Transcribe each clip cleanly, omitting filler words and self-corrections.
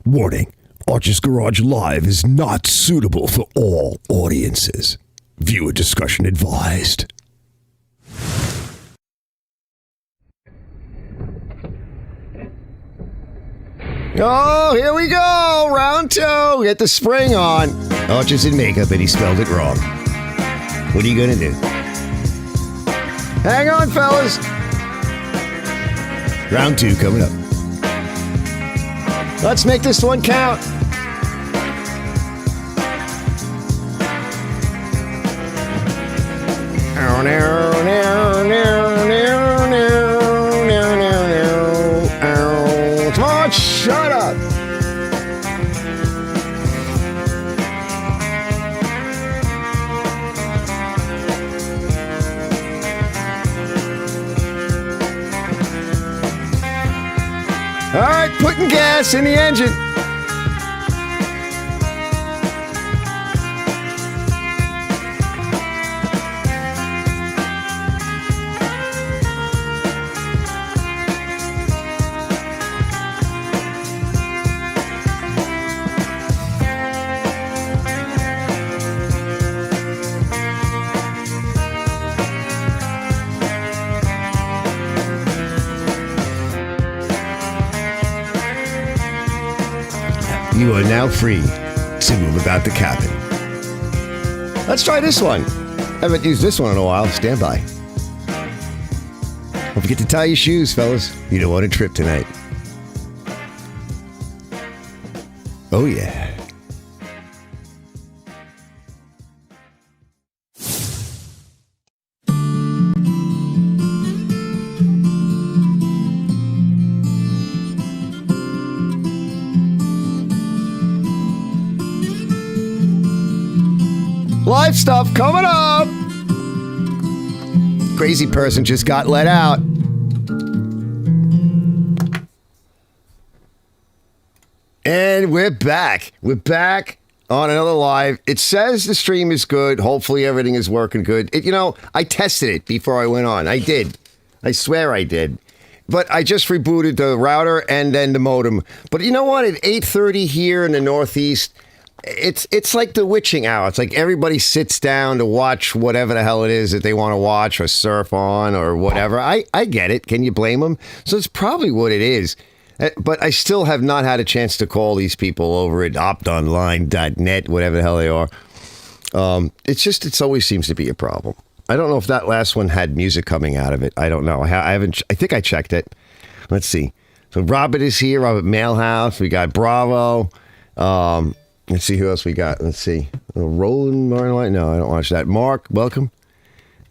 Warning, Arch's Garage Live is not suitable for all audiences. Viewer discretion advised. Oh, here we go! Round 2! Get the spring on. Arch is in makeup and he spelled it wrong. What are you gonna do? Hang on, fellas! Round 2 coming up. Let's make this one count. Come on, shut up. All right, putting gas in the engine. You are now free to move about the cabin. Let's try this one. Haven't used this one in a while. Stand by. Don't forget to tie your shoes, fellas. You don't want to trip tonight. Oh, yeah. Live stuff coming up. Crazy person just got let out. And we're back. We're back on another live. It says the stream is good. Hopefully everything is working good. I tested it before I went on. I did. I swear I did. But I just rebooted the router and then the modem. But you know what? At 8:30 here in the Northeast, it's like the witching hour. It's like everybody sits down to watch whatever the hell it is that they want to watch or surf on or whatever. I get it. Can you blame them? So it's probably what it is. But I still have not had a chance to call these people over at optonline.net, whatever the hell they are. It always seems to be a problem. I don't know if that last one had music coming out of it. I don't know. I think I checked it. Let's see. So Robert is here. Robert Mailhouse. We got Bravo. Let's see who else we got. Let's see. Roland Marlin. No, I don't watch that. Mark, welcome.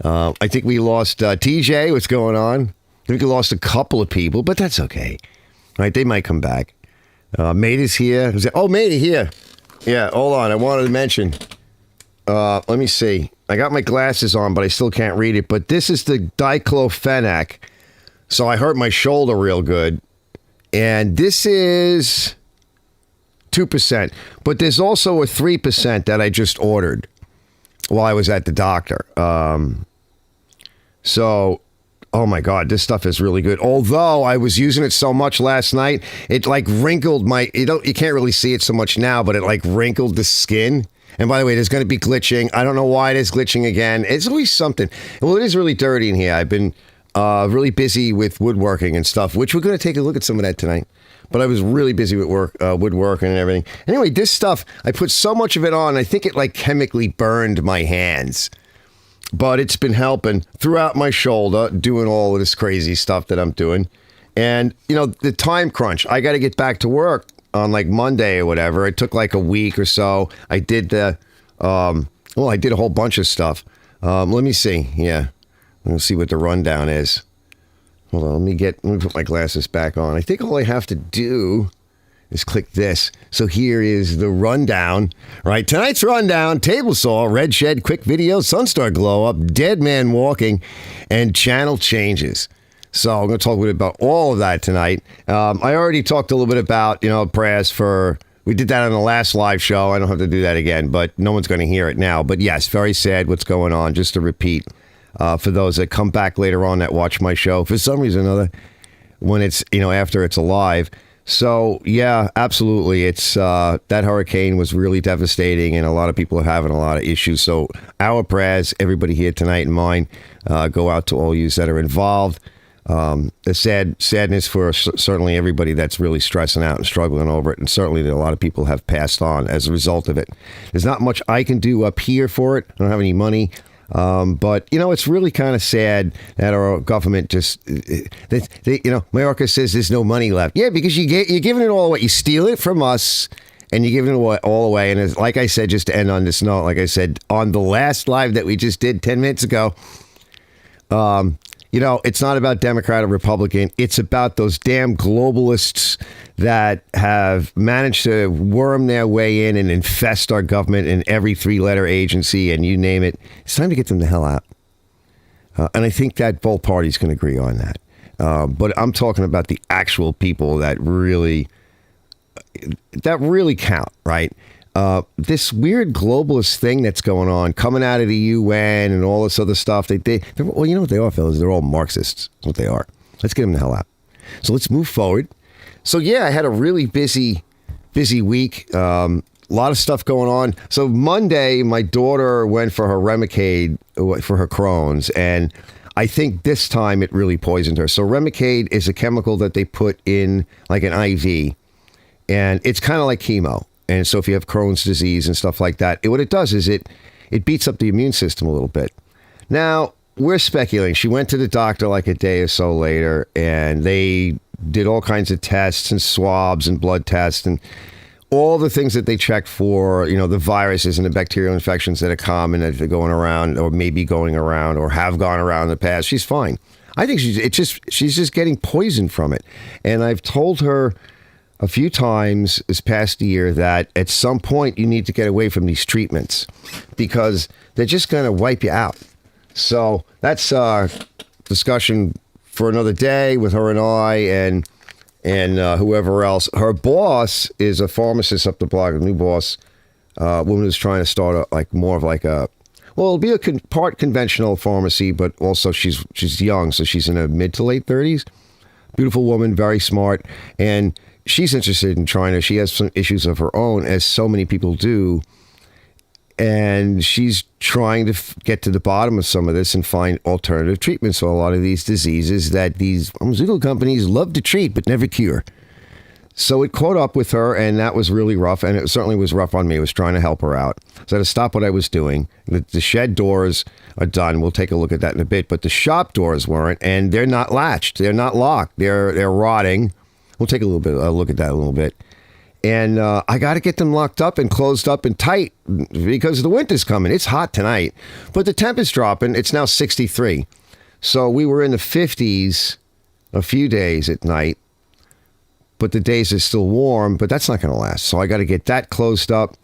I think we lost TJ. What's going on? I think we lost a couple of people, but that's okay. All right, they might come back. Mate is here. Mate here. Yeah, hold on. I wanted to mention. Let me see. I got my glasses on, but I still can't read it. But this is the diclofenac. So I hurt my shoulder real good. And this is 2%. But there's also a 3% that I just ordered while I was at the doctor. Oh my God, this stuff is really good. Although I was using it so much last night, it like wrinkled you can't really see it so much now, but it like wrinkled the skin. And by the way, there's going to be glitching. I don't know why it is glitching again. It's always something. Well, it is really dirty in here. I've been really busy with woodworking and stuff, which we're going to take a look at some of that tonight. But I was really busy with woodworking and everything. Anyway, this stuff, I put so much of it on, I think it like chemically burned my hands. But it's been helping throughout my shoulder, doing all of this crazy stuff that I'm doing. And, the time crunch, I got to get back to work on like Monday or whatever. It took like a week or so. I did I did a whole bunch of stuff. Let me see. Yeah. Let's see what the rundown is. Hold on. Let me put my glasses back on. I think all I have to do is click this. So here is the rundown. Right, tonight's rundown: TableSaw, Red Shed, quick video, Sunstar glow up, Dead Man walking, and channel changes. So I'm going to talk a little bit about all of that tonight. I already talked a little bit about, prayers for. We did that on the last live show. I don't have to do that again, but no one's going to hear it now. But yes, very sad what's going on. Just to repeat, for those that come back later on that watch my show for some reason or another, when it's after it's alive. So, yeah, absolutely. It's that hurricane was really devastating, and a lot of people are having a lot of issues. So, our prayers, everybody here tonight, and mine, go out to all you that are involved. The sadness for certainly everybody that's really stressing out and struggling over it, and certainly a lot of people have passed on as a result of it. There's not much I can do up here for it. I don't have any money. But, it's really kind of sad that our government just, Mayorkas says there's no money left. Yeah, because you're giving it all away. You steal it from us and you're giving it all away. And like I said, just to end on this note, like I said, on the last live that we just did 10 minutes ago, it's not about Democrat or Republican. It's about those damn globalists that have managed to worm their way in and infest our government in every three-letter agency and you name it. It's time to get them the hell out. And I think that both parties can agree on that. But I'm talking about the actual people that really count, right? This weird globalist thing that's going on, coming out of the UN and all this other stuff. Well, you know what they are, fellas? They're all Marxists. That's what they are. Let's get them the hell out. So let's move forward. So yeah, I had a really busy week. A lot of stuff going on. So Monday, my daughter went for her Remicade for her Crohn's, and I think this time it really poisoned her. So Remicade is a chemical that they put in like an IV, and it's kind of like chemo. And so if you have Crohn's disease and stuff like that, what it does is it beats up the immune system a little bit. Now, we're speculating. She went to the doctor like a day or so later, and they did all kinds of tests and swabs and blood tests and all the things that they check for, the viruses and the bacterial infections that are common that are going around or maybe going around or have gone around in the past. She's fine. I think she's just getting poisoned from it. And I've told her a few times this past year that at some point you need to get away from these treatments because they're just going to wipe you out. So that's a discussion for another day with her and I and whoever else. Her boss is a pharmacist up the block, a new boss, woman who's trying to start it'll be a part conventional pharmacy, but also she's young, so she's in her mid to late 30s. Beautiful woman, very smart, and she's interested in she has some issues of her own, as so many people do. And she's trying to get to the bottom of some of this and find alternative treatments for a lot of these diseases that these pharmaceutical companies love to treat but never cure. So it caught up with her, and that was really rough. And it certainly was rough on me. I was trying to help her out. So I had to stop what I was doing. The shed doors are done. We'll take a look at that in a bit. But the shop doors weren't, and they're not latched. They're not locked. They're rotting. We'll take a look at that a little bit. And I got to get them locked up and closed up and tight because the winter's coming. It's hot tonight, but the temp is dropping. It's now 63. So we were in the 50s a few days at night, but the days are still warm, but that's not going to last. So I got to get that closed up.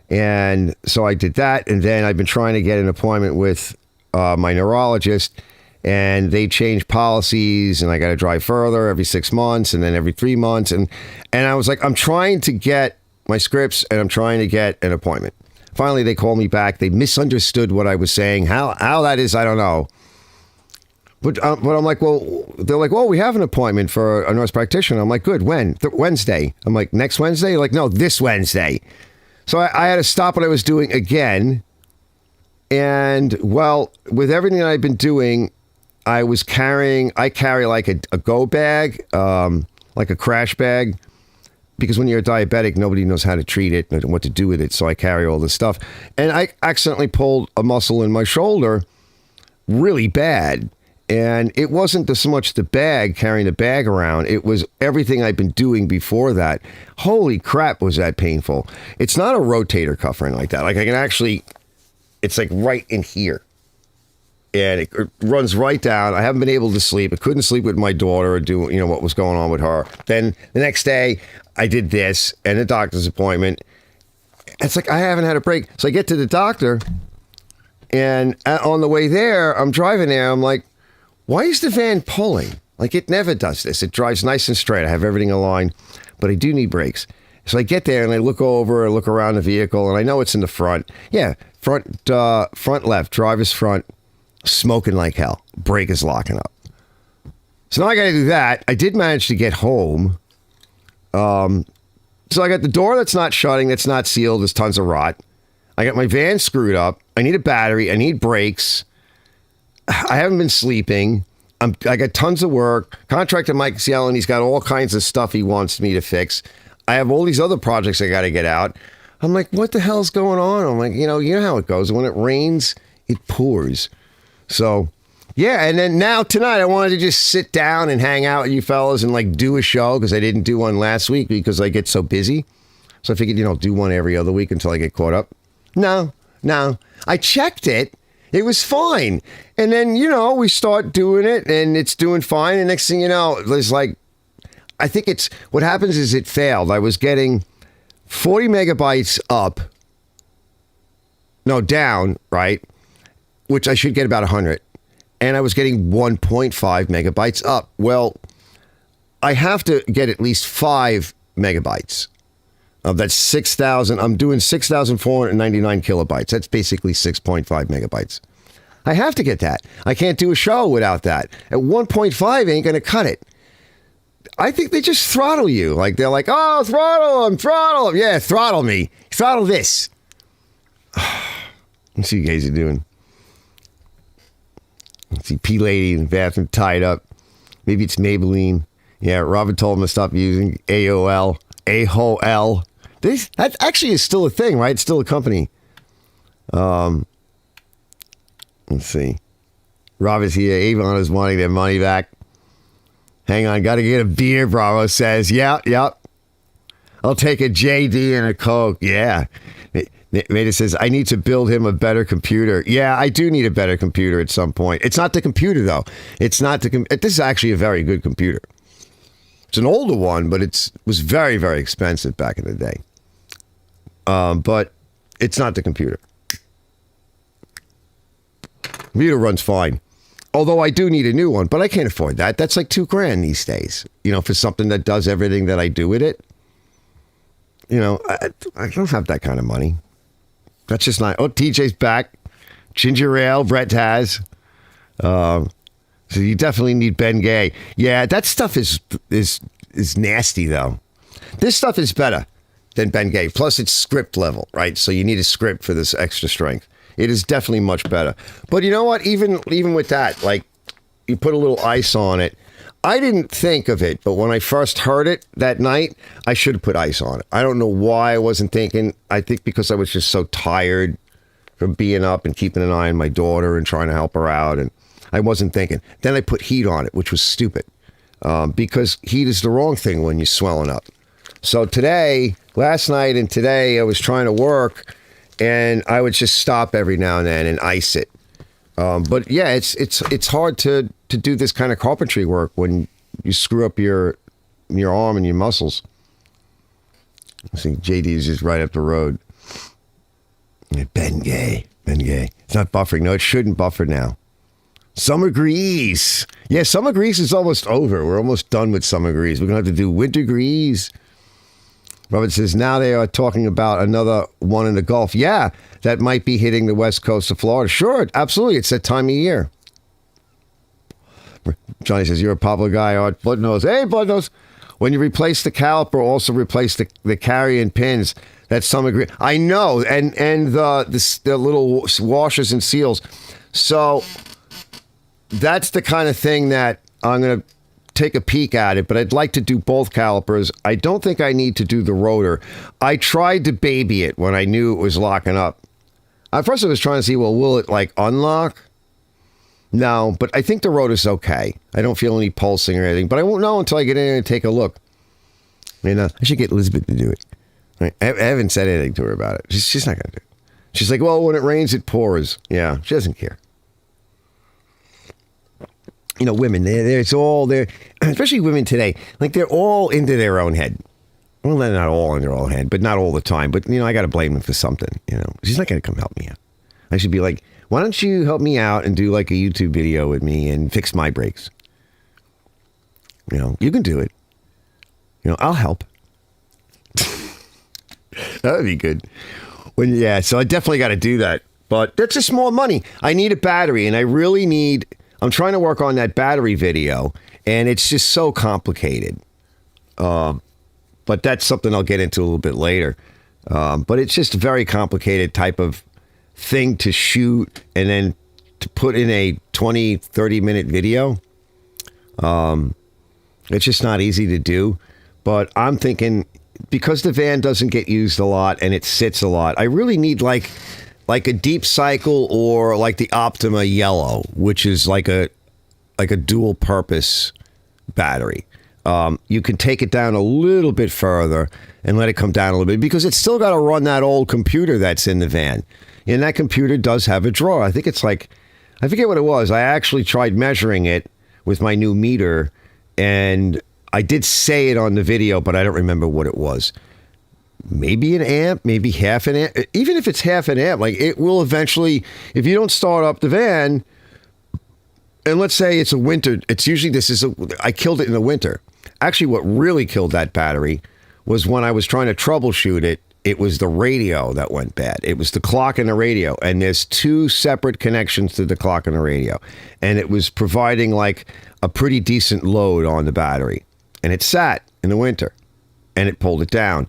And so I did that. And then I've been trying to get an appointment with my neurologist, and they change policies, and I got to drive further every 6 months and then every 3 months. And I was like, I'm trying to get my scripts and I'm trying to get an appointment. Finally, they called me back. They misunderstood what I was saying. How that is, I don't know. But I'm like, they're like, we have an appointment for a nurse practitioner. I'm like, good, when? Wednesday. I'm like, next Wednesday? Like, no, this Wednesday. So I had to stop what I was doing again. And, with everything that I've been doing, I carry like a go bag, like a crash bag, because when you're a diabetic, nobody knows how to treat it and what to do with it. So I carry all this stuff. And I accidentally pulled a muscle in my shoulder really bad. And it wasn't so much the bag, carrying the bag around. It was everything I'd been doing before that. Holy crap, was that painful. It's not a rotator cuff or anything like that. Like I can actually, it's like right in here. And it runs right down. I haven't been able to sleep. I couldn't sleep with my daughter or do, what was going on with her. Then the next day, I did this and a doctor's appointment. It's like I haven't had a break. So I get to the doctor, and on the way there, I'm driving there. I'm like, why is the van pulling? Like, it never does this. It drives nice and straight. I have everything aligned, but I do need brakes. So I get there and I look over and look around the vehicle, and I know it's in the front. Yeah, front left, driver's front. Smoking like hell. Brake is locking up. So now I got to do that. I did manage to get home, So I got the door that's not shutting, that's not sealed. There's tons of rot. I got my van screwed up. I need a battery. I need brakes. I haven't been sleeping. I got tons of work. Contractor Mike's yelling. He's got all kinds of stuff he wants me to fix. I have all these other projects I got to get out. I'm like, what the hell's going on? I'm like, you know how it goes. When it rains, it pours. So, yeah. And then now tonight, I wanted to just sit down and hang out with you fellas and like do a show because I didn't do one last week because I get so busy. So I figured, do one every other week until I get caught up. No. I checked it. It was fine. And then, we start doing it and it's doing fine. And next thing you know, there's like, I think what happens is it failed. I was getting 40 megabytes up. No, down, right? Which I should get about 100. And I was getting 1.5 megabytes up. Well, I have to get at least 5 megabytes. That's 6,000. I'm doing 6,499 kilobytes. That's basically 6.5 megabytes. I have to get that. I can't do a show without that. At 1.5 ain't going to cut it. I think they just throttle you. Like they're like, oh, throttle him. Yeah, throttle me. Throttle this. Let's see what you guys are doing. Let's see P Lady in the bathroom tied up. Maybe it's Maybelline. Yeah, Robin told him to stop using AOL. AOL. That actually is still a thing, right? It's still a company. Let's see. Rob is here. Avon is wanting their money back. Hang on. Got to get a beer, Bravo says. Yep. I'll take a JD and a Coke. Yeah. Maida says, I need to build him a better computer. Yeah, I do need a better computer at some point. It's not the computer, though. It's not the This is actually a very good computer. It's an older one, but it was very, very expensive back in the day. But it's not the computer. Computer runs fine. Although I do need a new one, but I can't afford that. That's like $2,000 these days, for something that does everything that I do with it. I don't have that kind of money. That's just not. Oh, TJ's back. Ginger ale, Brett has. So you definitely need Ben Gay. Yeah, that stuff is nasty, though. This stuff is better than Ben Gay. Plus, it's script level, right? So you need a script for this extra strength. It is definitely much better. But you know what? Even with that, like, you put a little ice on it. I didn't think of it, but when I first heard it that night, I should have put ice on it. I don't know why I wasn't thinking. I think because I was just so tired from being up and keeping an eye on my daughter and trying to help her out, and I wasn't thinking. Then I put heat on it, which was stupid, because heat is the wrong thing when you're swelling up. So last night and today, I was trying to work, and I would just stop every now and then and ice it. But yeah, it's hard to do this kind of carpentry work when you screw up your arm and your muscles. See, JD is just right up the road. Ben Gay. It's not buffering. No, it shouldn't buffer now. Summer Grease. Yeah, Summer Grease is almost over. We're almost done with Summer Grease. We're going to have to do Winter Grease. Robert says, now they are talking about another one in the Gulf. Yeah, that might be hitting the west coast of Florida. Sure, absolutely. It's that time of year. Johnny says, you're a Pablo guy, Art. Blood Nose. Hey, Blood Nose. When you replace the caliper, also replace the carrying pins. That's Summer Grease. I know. And the little washers and seals. So that's the kind of thing that I'm going to take a peek at it, but I'd like to do both calipers. I don't think I need to do the rotor. I tried to baby it when I knew it was locking up. At first I was trying to see, well, will it like unlock? No, but I think the rotor's okay. I don't feel any pulsing or anything, but I won't know until I get in and take a look. I should get Elizabeth to do it. I haven't said anything to her about it. She's not going to do it. She's like, well, when it rains, it pours. Yeah, she doesn't care. Women, it's all there, especially women today, like they're all into their own head. Well, they're not all in their own head, but not all the time. But, I got to blame them for something, She's not going to come help me out. I should be like, why don't you help me out and do like a YouTube video with me and fix my brakes? You can do it. I'll help. That would be good. So I definitely got to do that. But that's just more money. I need a battery, and I'm trying to work on that battery video, and it's just so complicated. But But that's something I'll get into a little bit later. But it's just a very complicated type of thing to shoot and then to put in a 20, 30-minute video. It's just not easy to do. But I'm thinking, because the van doesn't get used a lot and it sits a lot, I really need like a deep cycle or like the Optima Yellow, which is like a dual purpose battery. You can take it down a little bit further and let it come down a little bit, because it's still got to run that old computer that's in the van. And that computer does have a drawer. I think it's like, I forget what it was. I actually tried measuring it with my new meter, and I did say it on the video, but I don't remember what it was. Maybe an amp, maybe half an amp. Even if it's half an amp, like, it will eventually, if you don't start up the van, and let's say it's a winter, it's usually, I killed it in the winter. Actually, what really killed that battery was when I was trying to troubleshoot it, it was the radio that went bad. It was the clock and the radio, and there's two separate connections to the clock and the radio. And it was providing like a pretty decent load on the battery. And it sat in the winter, and it pulled it down.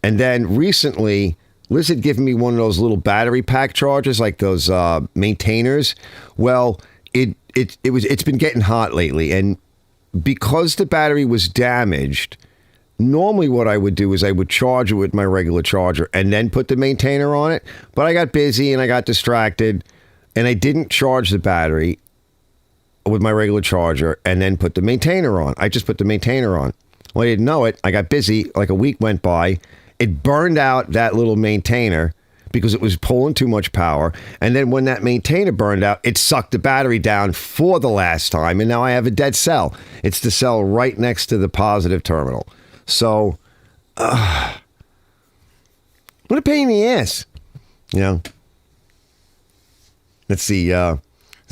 And then recently, Liz had given me one of those little battery pack chargers, like those maintainers. Well, it's been getting hot lately, and because the battery was damaged, normally what I would do is I would charge it with my regular charger and then put the maintainer on it. But I got busy and I got distracted, and I didn't charge the battery with my regular charger and then put the maintainer on. I just put the maintainer on. Well, I didn't know it. I got busy. Like a week went by. It burned out that little maintainer because it was pulling too much power. And then when that maintainer burned out, it sucked the battery down for the last time. And now I have a dead cell. It's the cell right next to the positive terminal. So, what a pain in the ass. You know? Let's see. The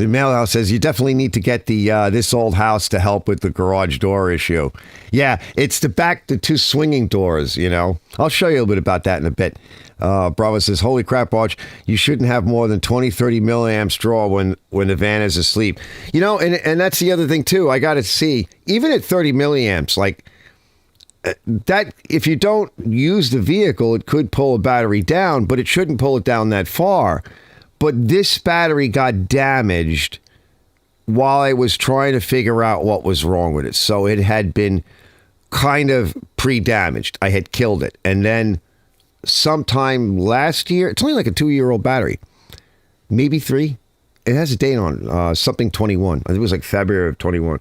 mailhouse says you definitely need to get the this old house to help with the garage door issue. Yeah, it's the two swinging doors, you know. I'll show you a little bit about that in a bit. Bravo says, holy crap, Arch, you shouldn't have more than 20, 30 milliamps draw when the van is asleep. You know, and that's the other thing, too. I got to see, even at 30 milliamps, like, that if you don't use the vehicle, it could pull a battery down, but it shouldn't pull it down that far. But this battery got damaged while I was trying to figure out what was wrong with it. So it had been kind of pre-damaged. I had killed it. And then sometime last year, it's only like a 2-year-old battery, maybe 3. It has a date on something 21. I think it was like February of 21.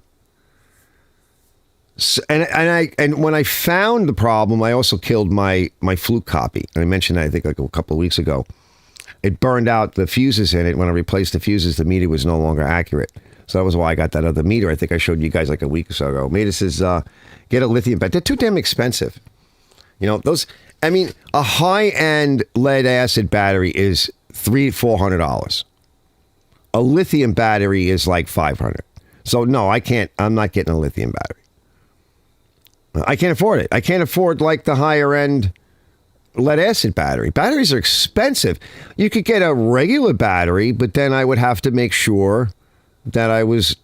So, and when I found the problem, I also killed my Fluke copy. And I mentioned that, I think, like a couple of weeks ago. It burned out the fuses in it. When I replaced the fuses, the meter was no longer accurate. So that was why I got that other meter. I think I showed you guys like a week or so ago. Meter says, get a lithium battery. They're too damn expensive. You know, those, I mean, a high-end lead acid battery is $300-400. A lithium battery is like $500. So no, I'm not getting a lithium battery. I can't afford it. I can't afford like the higher end lead acid battery. Batteries are expensive. You could get a regular battery, but then I would have to make sure that I was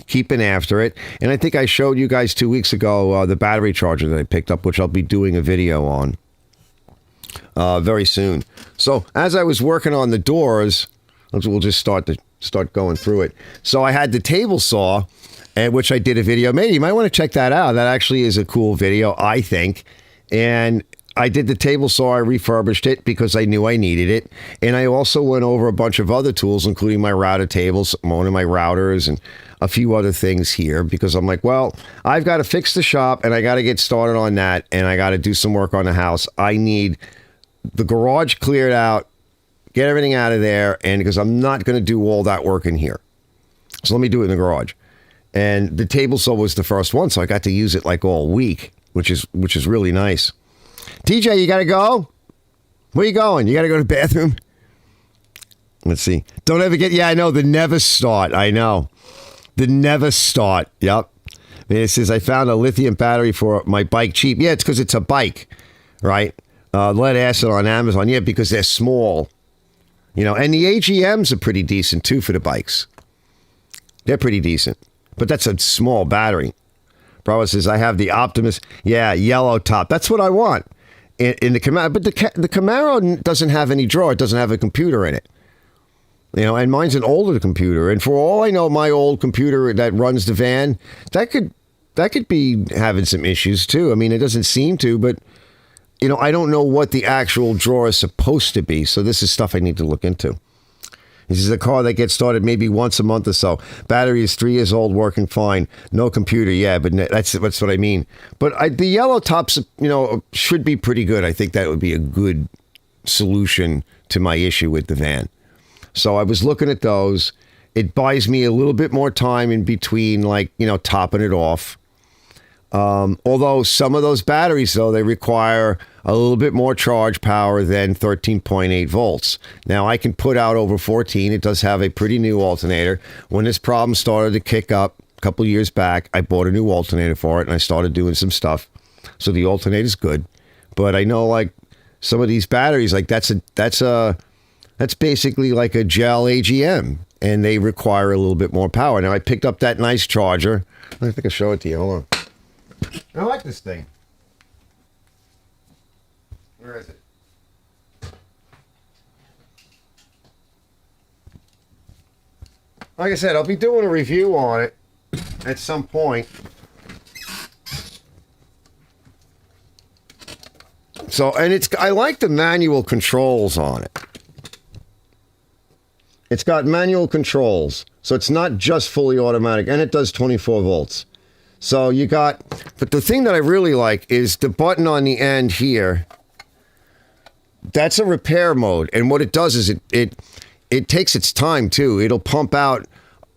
keeping after it. And I think I showed you guys 2 weeks ago the battery charger that I picked up, which I'll be doing a video on very soon. So as I was working on the doors, we'll just start going through it. So I had the TableSaw, which I did a video. Maybe you might want to check that out. That actually is a cool video, I think. And I did the TableSaw. I refurbished it because I knew I needed it. And I also went over a bunch of other tools, including my router tables, one of my routers, and a few other things here, because I'm like, well, I've got to fix the shop and I got to get started on that. And I got to do some work on the house. I need the garage cleared out, get everything out of there. And because I'm not going to do all that work in here. So let me do it in the garage. And the TableSaw was the first one. So I got to use it like all week, which is really nice. TJ, you got to go? Where you going? You got to go to the bathroom? Let's see. Don't ever get... Yeah, I know. The never start. I know. The never start. Yep. It says, I found a lithium battery for my bike cheap. Yeah, it's because it's a bike, right? Lead acid on Amazon. Yeah, because they're small. You know, and the AGMs are pretty decent, too, for the bikes. They're pretty decent. But that's a small battery. Bravo says, I have the Optimus. Yeah, yellow top. That's what I want in the Camaro. But the Camaro doesn't have any drawer. It doesn't have a computer in it. You know, and mine's an older computer. And for all I know, my old computer that runs the van, that could be having some issues too. I mean, it doesn't seem to, but, you know, I don't know what the actual drawer is supposed to be. So this is stuff I need to look into. This is a car that gets started maybe once a month or so. Battery is 3 years old, working fine. No computer, yeah, but that's what I mean. But the yellow tops, you know, should be pretty good. I think that would be a good solution to my issue with the van. So I was looking at those. It buys me a little bit more time in between, like, you know, topping it off. Although some of those batteries, though, they require a little bit more charge power than 13.8 volts. Now, I can put out over 14. It does have a pretty new alternator. When this problem started to kick up a couple years back, I bought a new alternator for it, and I started doing some stuff. So the alternator's good. But I know, like, some of these batteries, like, that's basically like a gel AGM, and they require a little bit more power. Now, I picked up that nice charger. I think I'll show it to you. Hold on. I like this thing. Where is it? Like I said, I'll be doing a review on it at some point. So, and I like the manual controls on it. It's got manual controls, so it's not just fully automatic, and it does 24 volts. So you got, but the thing that I really like is the button on the end here. That's a repair mode, and what it does is it takes its time too. It'll pump out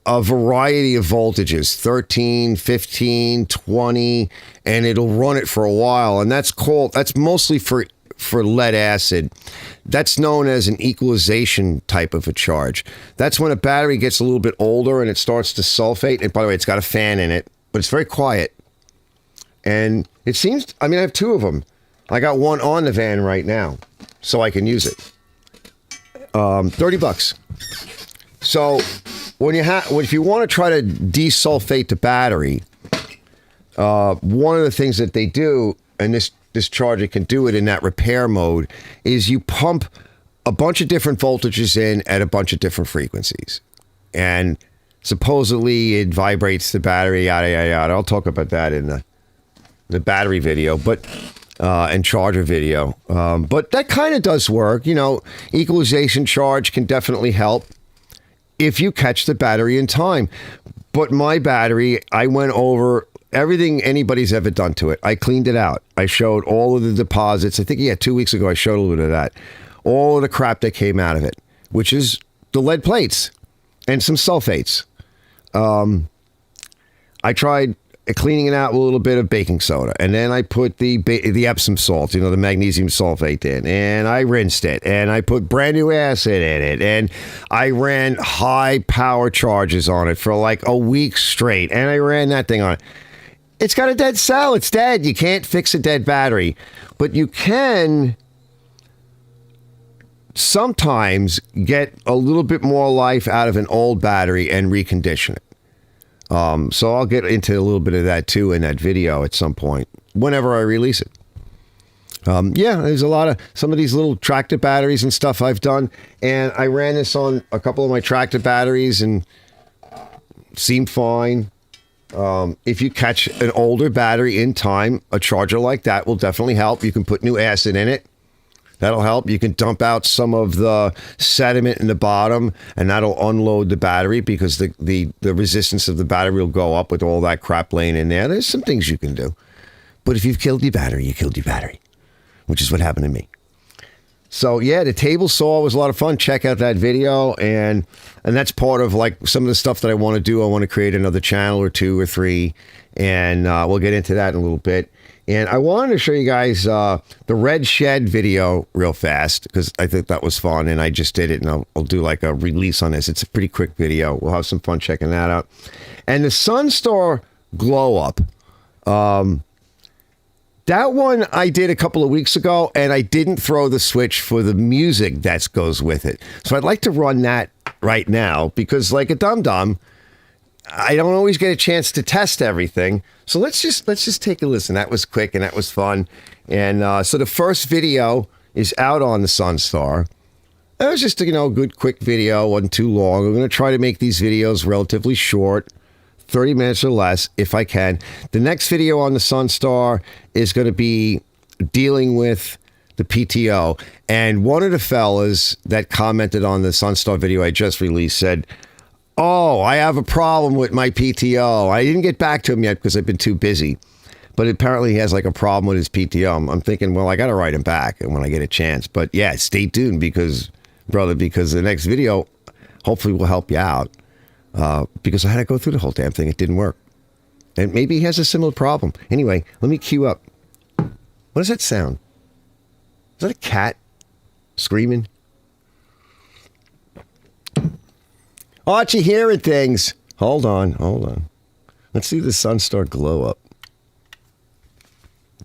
a variety of voltages, 13, 15, 20, and it'll run it for a while. And that's mostly for lead acid. That's known as an equalization type of a charge. That's when a battery gets a little bit older and it starts to sulfate. And by the way, it's got a fan in it, but it's very quiet. And it seems, I mean, I have 2 of them. I got one on the van right now, so I can use it. $30. So if you want to try to desulfate the battery, one of the things that they do, and this charger can do it in that repair mode, is you pump a bunch of different voltages in at a bunch of different frequencies. And supposedly it vibrates the battery, yada, yada, yada. I'll talk about that in the battery video, and charger video. But that kind of does work. You know, equalization charge can definitely help if you catch the battery in time. But my battery, I went over everything anybody's ever done to it. I cleaned it out. I showed all of the deposits. I think, 2 weeks ago, I showed a little bit of that. All of the crap that came out of it, which is the lead plates and some sulfates. I tried cleaning it out with a little bit of baking soda, and then I put the Epsom salt, the magnesium sulfate in, and I rinsed it, and I put brand new acid in it, and I ran high power charges on it for like a week straight, and I ran that thing on it. It's got a dead cell. It's dead. You can't fix a dead battery, but you can sometimes get a little bit more life out of an old battery and recondition it. So I'll get into a little bit of that too in that video at some point, whenever I release it. There's a lot of some of these little tractor batteries and stuff I've done, and I ran this on a couple of my tractor batteries and seemed fine. If you catch an older battery in time, a charger like that will definitely help. You can put new acid in it. That'll help. You can dump out some of the sediment in the bottom, and that'll unload the battery because the resistance of the battery will go up with all that crap laying in there. There's some things you can do. But if you've killed your battery, you killed your battery, which is what happened to me. So, the TableSaw was a lot of fun. Check out that video, and that's part of like some of the stuff that I want to do. I want to create another channel or 2 or 3, and we'll get into that in a little bit. And I wanted to show you guys the Red Shed video real fast because I think that was fun, and I just did it, and I'll do like a release on this. It's a pretty quick video. We'll have some fun checking that out. And the Sunstar glow up, that one I did a couple of weeks ago, and I didn't throw the switch for the music that goes with it. So I'd like to run that right now because, like a dum-dum, I don't always get a chance to test everything. So let's just take a listen. That was quick and that was fun. And so the first video is out on the Sunstar. It was just a good quick video, wasn't too long. I'm going to try to make these videos relatively short, 30 minutes or less if I can. The next video on the Sunstar is going to be dealing with the PTO. And one of the fellas that commented on the Sunstar video I just released said, "Oh, I have a problem with my PTO." I didn't get back to him yet because I've been too busy. But apparently he has like a problem with his PTO. I'm thinking, well, I got to write him back when I get a chance. But yeah, stay tuned because the next video hopefully will help you out. Because I had to go through the whole damn thing. It didn't work. And maybe he has a similar problem. Anyway, let me cue up. What does that sound? Is that a cat screaming? Aren't you hearing things? Hold on. Let's see the Sunstar glow up.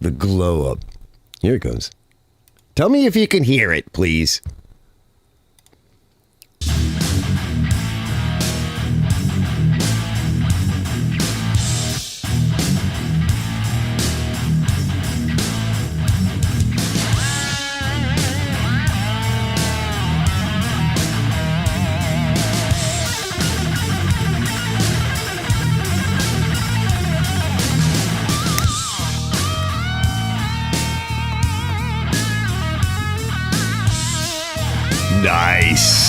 The glow up. Here it goes. Tell me if you can hear it, please. Nice.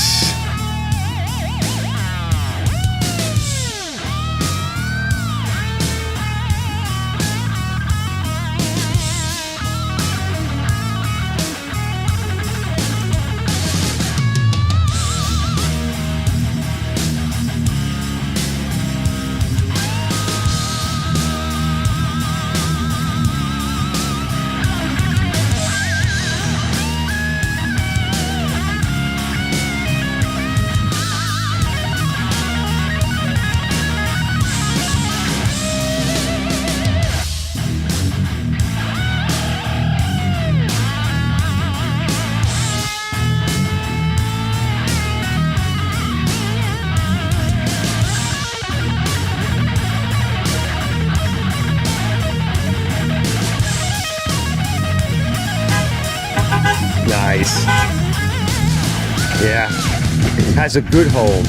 Nice. Yeah. Has a good home.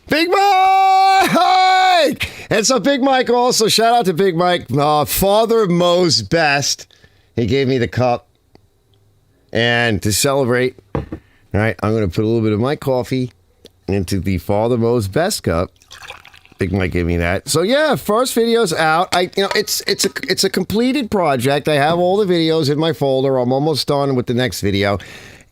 Big Mike! And so Big Mike also, shout out to Big Mike, Father Mo's Best. He gave me the cup. And to celebrate, all right, I'm going to put a little bit of my coffee into the Father Mo's Best cup. Big Mike gave me that. So yeah, first video's out. It's a completed project. I have all the videos in my folder. I'm almost done with the next video.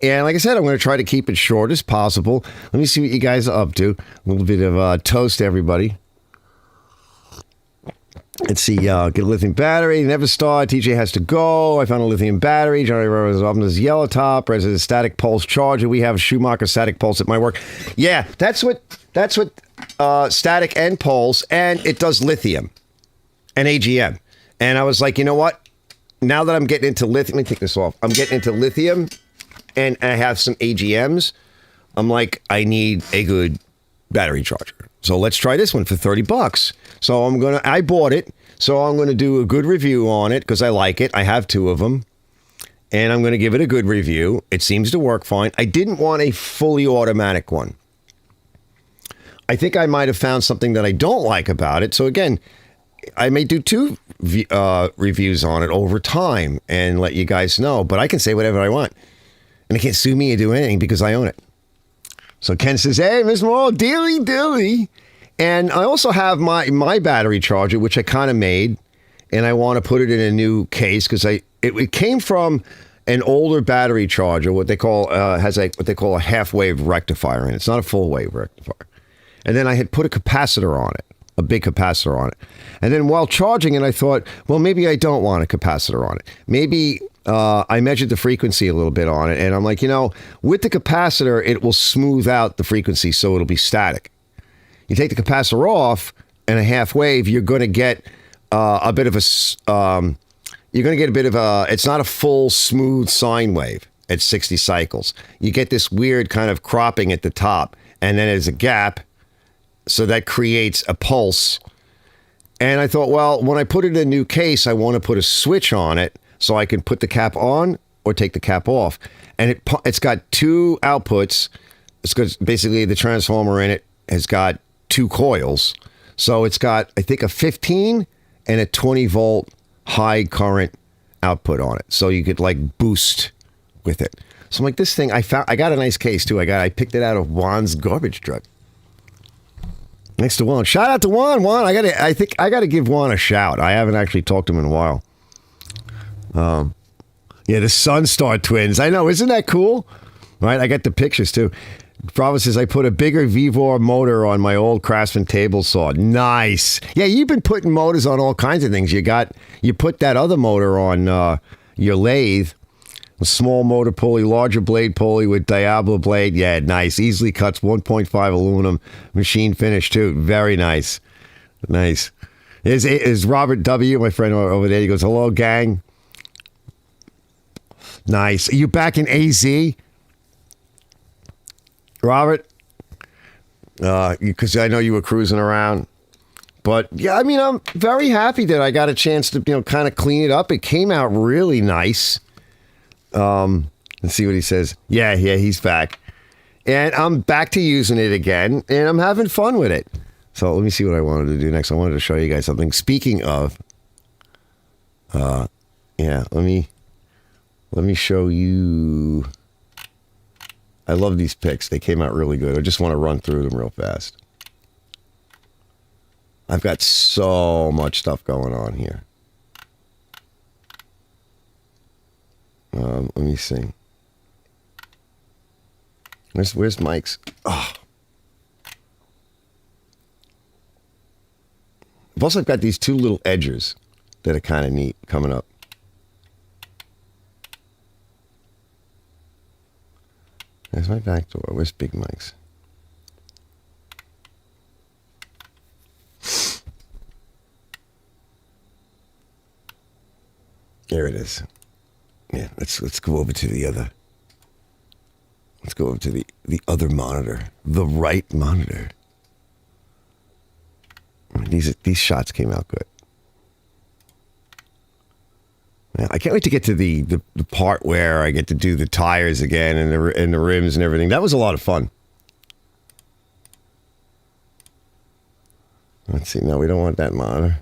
And like I said, I'm going to try to keep it short as possible. Let me see what you guys are up to. A little bit of toast to everybody. Let's see, get a lithium battery. Never start. TJ has to go. I found a lithium battery. Johnny Rose opened his yellow top. Res is a static pulse charger. We have a Schumacher static pulse at my work. Yeah, that's what static and pulse, and it does lithium and AGM. And I was like, you know what? Now that I'm getting into lithium, let me take this off. I'm getting into lithium, and I have some AGMs. I'm like, I need a good battery charger. So let's try this one for $30. So I bought it. So I'm going to do a good review on it because I like it. I have two of them. And I'm going to give it a good review. It seems to work fine. I didn't want a fully automatic one. I think I might have found something that I don't like about it. So again, I may do two reviews on it over time and let you guys know. But I can say whatever I want. And they can't sue me or do anything because I own it. So Ken says, hey, Miss Moore, dilly. And I also have my battery charger, which I kind of made. And I want to put it in a new case because it came from an older battery charger, what they call a half-wave rectifier in it. It's not a full-wave rectifier. And then I had put a capacitor on it, a big capacitor on it. And then while charging it, I thought, well, maybe I don't want a capacitor on it. Maybe I measured the frequency a little bit on it. And I'm like, with the capacitor, it will smooth out the frequency so it'll be static. You take the capacitor off and a half wave, you're going to get it's not a full smooth sine wave. at 60 cycles. You get this weird kind of cropping at the top, and then there's a gap, so that creates a pulse. And I thought, well, when I put it in a new case, I want to put a switch on it so I can put the cap on or take the cap off. And it's got two outputs. It's got basically the transformer in it has got two coils. So it's got, I think, a 15 and a 20 volt high current output on it. So you could like boost with it. So I'm like, this thing, I got a nice case too. I picked it out of Juan's garbage truck. Next to Juan. Shout out to Juan. Juan, I think I gotta give Juan a shout. I haven't actually talked to him in a while. Yeah, the Sunstar twins. I know, isn't that cool? Right, I got the pictures too. Bravo says, I put a bigger Vivor motor on my old Craftsman table saw. Nice. Yeah, you've been putting motors on all kinds of things. You put that other motor on your lathe. A small motor pulley, larger blade pulley with Diablo blade. Yeah, nice. Easily cuts 1.5 aluminum. Machine finish, too. Very nice. Nice. Is Robert W., my friend over there. He goes, hello, gang. Nice. Are you back in AZ? Robert? Because I know you were cruising around. But, yeah, I mean, I'm very happy that I got a chance to, kind of clean it up. It came out really nice. Let's see what he says. Yeah, he's back. And I'm back to using it again, and I'm having fun with it. So let me see what I wanted to do next. I wanted to show you guys something. Speaking of, yeah, let me show you. I love these pics. They came out really good. I just want to run through them real fast. I've got so much stuff going on here. Let me see. Where's Mike's? Oh. Plus, I've got these two little edgers that are kind of neat coming up. There's my back door. Where's Big Mike's? There it is. Yeah, let's go over to the other. Let's go over to the other monitor, the right monitor. These shots came out good. Yeah, I can't wait to get to the part where I get to do the tires again and the rims and everything. That was a lot of fun. Let's see. No, we don't want that monitor.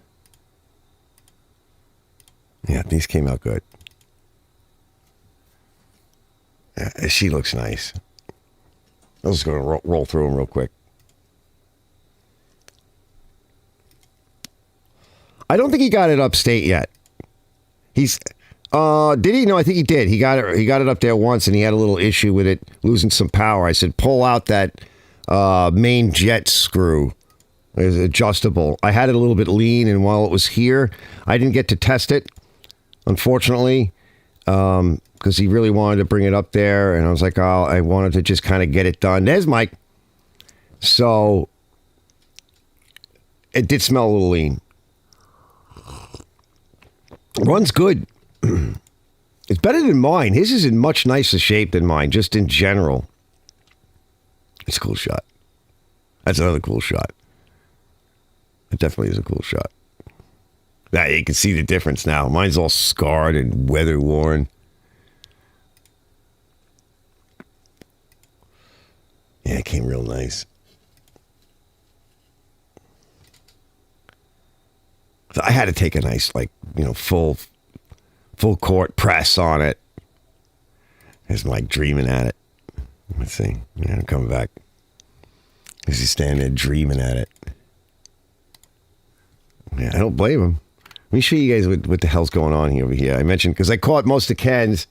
Yeah, these came out good. Yeah, she looks nice. I'm just going to roll through them real quick. I don't think he got it upstate yet. Did he? No, I think he did. He got it up there once, and he had a little issue with it losing some power. I said, pull out that main jet screw. It's adjustable. I had it a little bit lean, and while it was here, I didn't get to test it, unfortunately. Because he really wanted to bring it up there, and I was like, oh, I wanted to just kind of get it done. There's Mike. So it did smell a little lean. Runs good. It's better than mine. His is in much nicer shape than mine, just in general. It's a cool shot. That's another cool shot. It definitely is a cool shot. Now you can see the difference now. Mine's all scarred and weather worn. Yeah, it came real nice. So I had to take a nice, full court press on it. There's Mike dreaming at it. Let's see. Yeah, I'm coming back. Is he standing there dreaming at it? Yeah, I don't blame him. Let me show you guys what the hell's going on here over here. I mentioned, because I caught most of Ken's.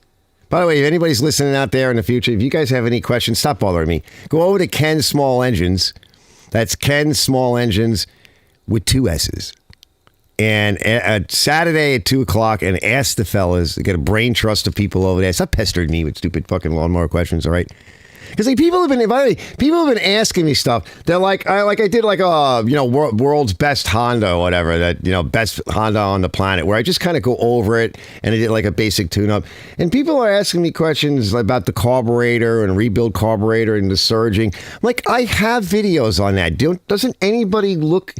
By the way, if anybody's listening out there in the future, if you guys have any questions, stop bothering me. Go over to Ken Small Engines. That's Ken Small Engines with 2 S's. And Saturday at 2 o'clock, and ask the fellas, get a brain trust of people over there. Stop pestering me with stupid fucking lawnmower questions, all right? Because like people have been asking me stuff. They're like, I did like a world's best Honda or whatever, that best Honda on the planet, where I just kind of go over it and I did like a basic tune-up. And people are asking me questions about the carburetor and rebuild carburetor and the surging. I'm like, I have videos on that. Doesn't anybody look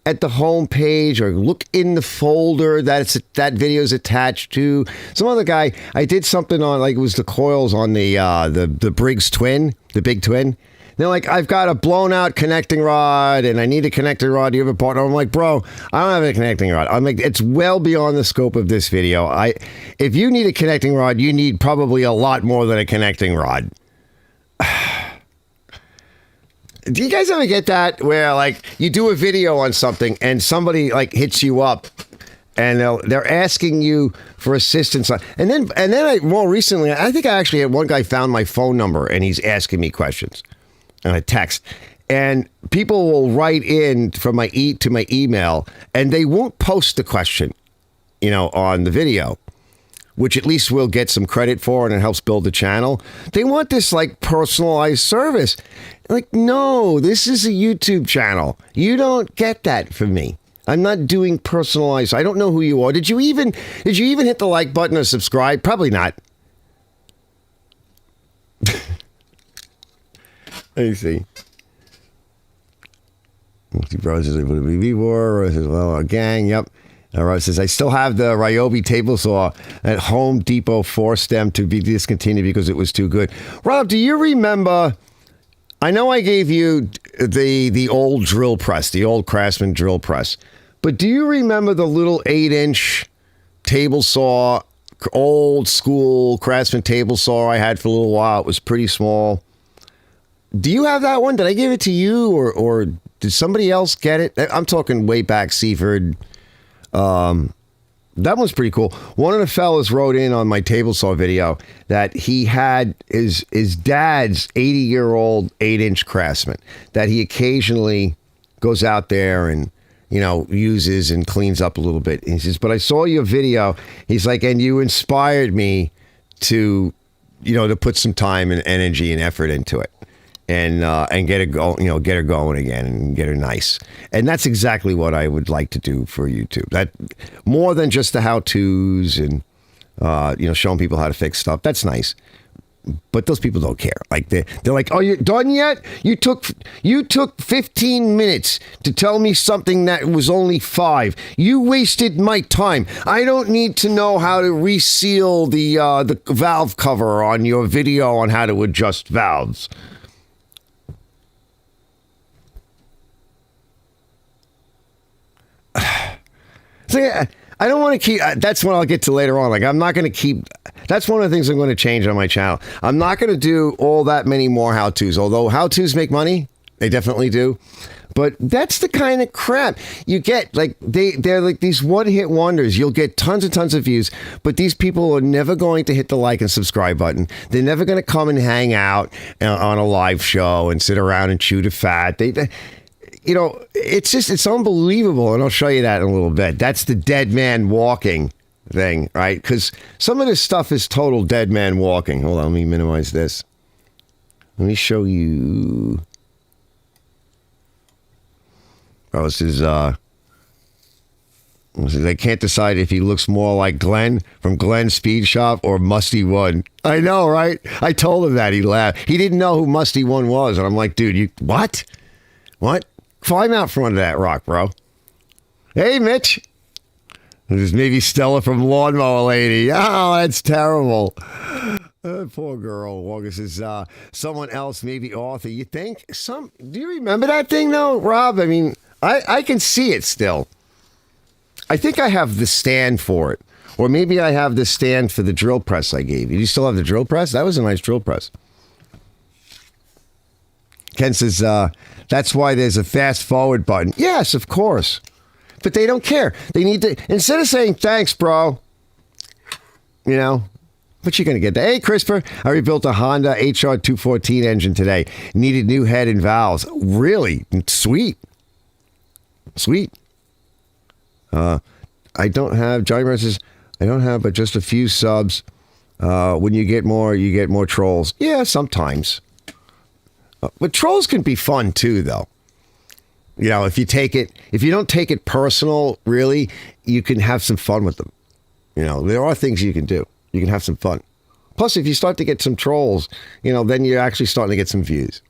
at the home page or look in the folder that video is attached to? Some other guy, I did something on, like, it was the coils on the Briggs twin, the big twin. They're like, I've got a blown out connecting rod and I need a connecting rod. Do you have a partner? I'm like, bro, I don't have a connecting rod. I'm like, it's well beyond the scope of this video. If you need a connecting rod, you need probably a lot more than a connecting rod. Do you guys ever get that where like you do a video on something and somebody like hits you up and they're asking you for assistance, and then more recently, I think I actually had one guy found my phone number and he's asking me questions and I text, and people will write in from my to my email and they won't post the question, on the video, which at least we'll get some credit for and it helps build the channel. They want this like personalized service. Like, no, this is a YouTube channel. You don't get that from me. I'm not doing personalized. I don't know who you are. Did you even hit the like button or subscribe? Probably not. Let me see. Bros says, would it be V4? Says, well, a gang, yep. Rob says, I still have the Ryobi table saw at Home Depot, forced them to be discontinued because it was too good. Rob, do you remember, I know I gave you the old drill press, the old Craftsman drill press, but do you remember the little 8-inch table saw, old school Craftsman table saw I had for a little while? It was pretty small. Do you have that one? Did I give it to you or did somebody else get it? I'm talking way back, Seaford. That one's pretty cool. One of the fellas wrote in on my table saw video that he had his dad's 80-year-old 8-inch Craftsman that he occasionally goes out there and, uses and cleans up a little bit. He says, but I saw your video. He's like, and you inspired me to put some time and energy and effort into it. And get her get her going again and get her nice. And that's exactly what I would like to do for YouTube. That more than just the how-tos and showing people how to fix stuff. That's nice. But those people don't care. Like they're like, "Oh, you're done yet? You took 15 minutes to tell me something that was only 5. You wasted my time. I don't need to know how to reseal the valve cover on your video on how to adjust valves." So yeah, I don't want to keep, that's what I'll get to later on. Like, I'm not going to keep, that's one of the things I'm going to change on my channel. I'm not going to do all that many more how-tos, although how-tos make money. They definitely do. But that's the kind of crap you get. Like, they're like these one-hit wonders. You'll get tons and tons of views, but these people are never going to hit the like and subscribe button. They're never going to come and hang out on a live show and sit around and chew the fat. It's unbelievable, and I'll show you that in a little bit. That's the dead man walking thing, right? Because some of this stuff is total dead man walking. Hold on, let me minimize this. Let me show you. Oh, this is, I can't decide if he looks more like Glenn from Glenn's Speed Shop or Musty One. I know, right? I told him that. He laughed. He didn't know who Musty One was, and I'm like, dude, you what? What? Climb out from under that rock, bro. Hey, Mitch. There's maybe Stella from Lawnmower Lady. Oh, that's terrible. Poor girl. August is someone else, maybe Arthur. You think? Do you remember that thing, though, Rob? I mean, I can see it still. I think I have the stand for it. Or maybe I have the stand for the drill press I gave you. Do you still have the drill press? That was a nice drill press. Ken says, that's why there's a fast forward button. Yes, of course. But they don't care. They need to, instead of saying, thanks, bro, but you're going to get that. Hey, CRISPR, I rebuilt a Honda HR 214 engine today. Needed new head and valves. Really? Sweet. I don't have, Johnny Brown says, I don't have but just a few subs. When you get more trolls. Yeah, sometimes. But trolls can be fun too, though. You know, if you don't take it personal, really, you can have some fun with them. You know, there are things you can do. You can have some fun. Plus, if you start to get some trolls, you know, then you're actually starting to get some views.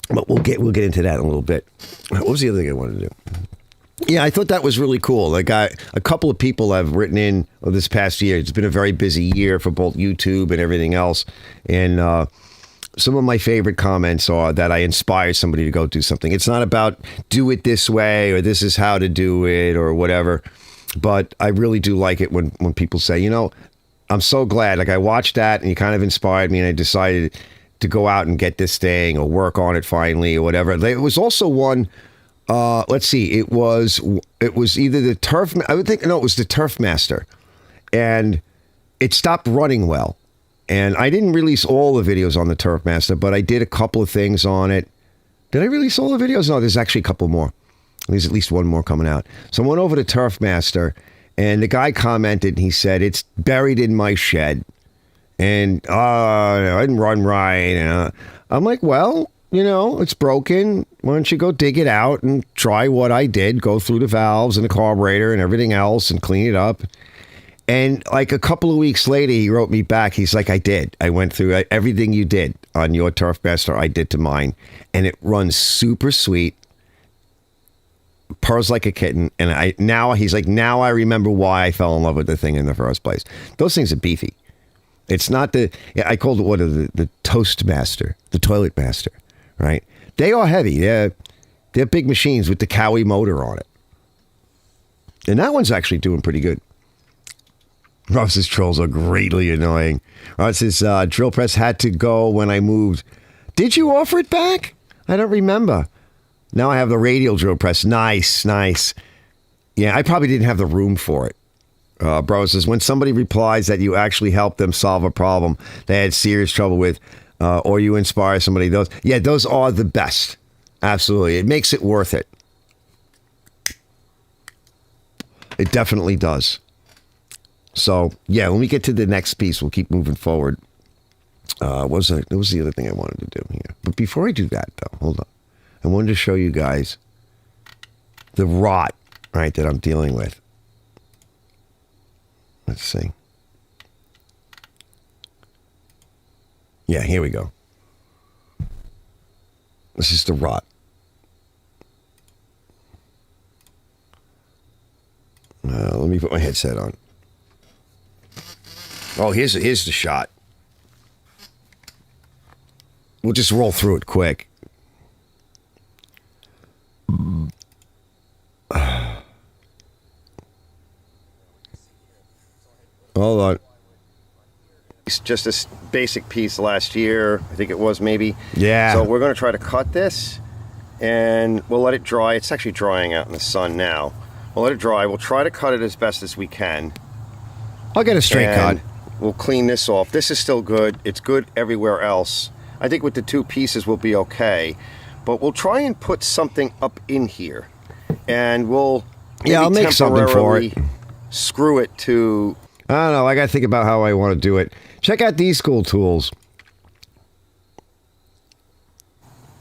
But we'll get into that in a little bit. What was the other thing I wanted to do? Yeah, I thought that was really cool. Like a couple of people have written in this past year. It's been a very busy year for both YouTube and everything else. And some of my favorite comments are that I inspire somebody to go do something. It's not about do it this way or this is how to do it or whatever. But I really do like it when people say, you know, I'm so glad. Like I watched that and you kind of inspired me and I decided to go out and get this thing or work on it finally or whatever. It was also one, let's see, it was either the Turf, I would think, no, it was the Turf Master. And it stopped running well. And I didn't release all the videos on the Turf Master, but I did a couple of things on it. Did I release all the videos? No, there's actually a couple more. There's at least one more coming out. So I went over to Turf Master, and the guy commented, and he said, it's buried in my shed. And I didn't run right. And I'm like, well, you know, it's broken. Why don't you go dig it out and try what I did? Go through the valves and the carburetor and everything else and clean it up. And like a couple of weeks later, he wrote me back. He's like, I did. I went through everything you did on your Turf Master. I did to mine. And it runs super sweet. Purrs like a kitten. And he's like, now I remember why I fell in love with the thing in the first place. Those things are beefy. It's not I called it the Toast Master, the Toilet Master, right? They are heavy. They're big machines with the Cowie motor on it. And that one's actually doing pretty good. Ross's trolls are greatly annoying. Ross says, drill press had to go when I moved. Did you offer it back? I don't remember. Now I have the radial drill press. Nice. Yeah, I probably didn't have the room for it. Bro says, when somebody replies that you actually helped them solve a problem they had serious trouble with, or you inspire somebody, those are the best. Absolutely. It makes it worth it. It definitely does. So, yeah, when we get to the next piece, we'll keep moving forward. What was the other thing I wanted to do here? But before I do that, though, hold on. I wanted to show you guys the rot, right, that I'm dealing with. Let's see. Yeah, here we go. This is the rot. Let me put my headset on. Oh, here's the shot. We'll just roll through it quick. Hold on. It's just a basic piece last year. I think it was maybe. Yeah. So we're going to try to cut this and we'll let it dry. It's actually drying out in the sun now. We'll let it dry. We'll try to cut it as best as we can. I'll get a straight cut. We'll clean this off. This is still good. It's good everywhere else. I think with the two pieces we'll be okay. But we'll try and put something up in here. And we'll I'll make something for it. Screw it to... I don't know. I got to think about how I want to do it. Check out these cool tools.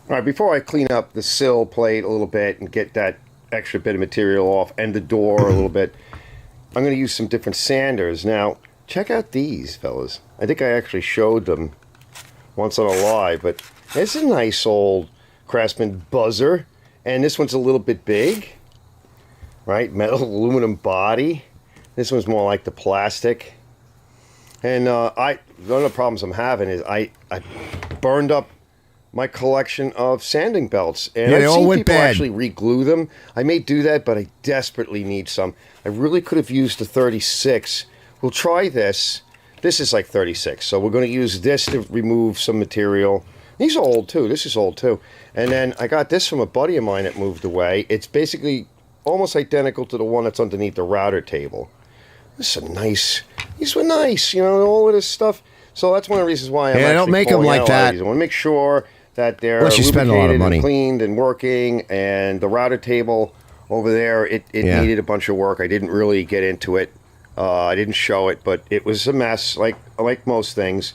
All right, before I clean up the sill plate a little bit and get that extra bit of material off and the door a little bit, I'm going to use some different sanders. Now, check out these, fellas. I think I actually showed them once on a live, but it's a nice old Craftsman buzzer. And this one's a little bit big, right? Metal aluminum body. This one's more like the plastic. And one of the problems I'm having is I burned up my collection of sanding belts. And I've seen people actually re-glue them. I may do that, but I desperately need some. I really could have used the 36. We'll try this. This is like 36. So we're going to use this to remove some material. These are old too. This is old too. And then I got this from a buddy of mine that moved away. It's basically almost identical to the one that's underneath the router table. This is nice. These were nice, you know, all of this stuff. So that's one of the reasons why I don't make them like that. I want to make sure that they're lubricated and cleaned and working. And the router table over there, it needed a bunch of work. I didn't really get into it. I didn't show it, but it was a mess, like most things.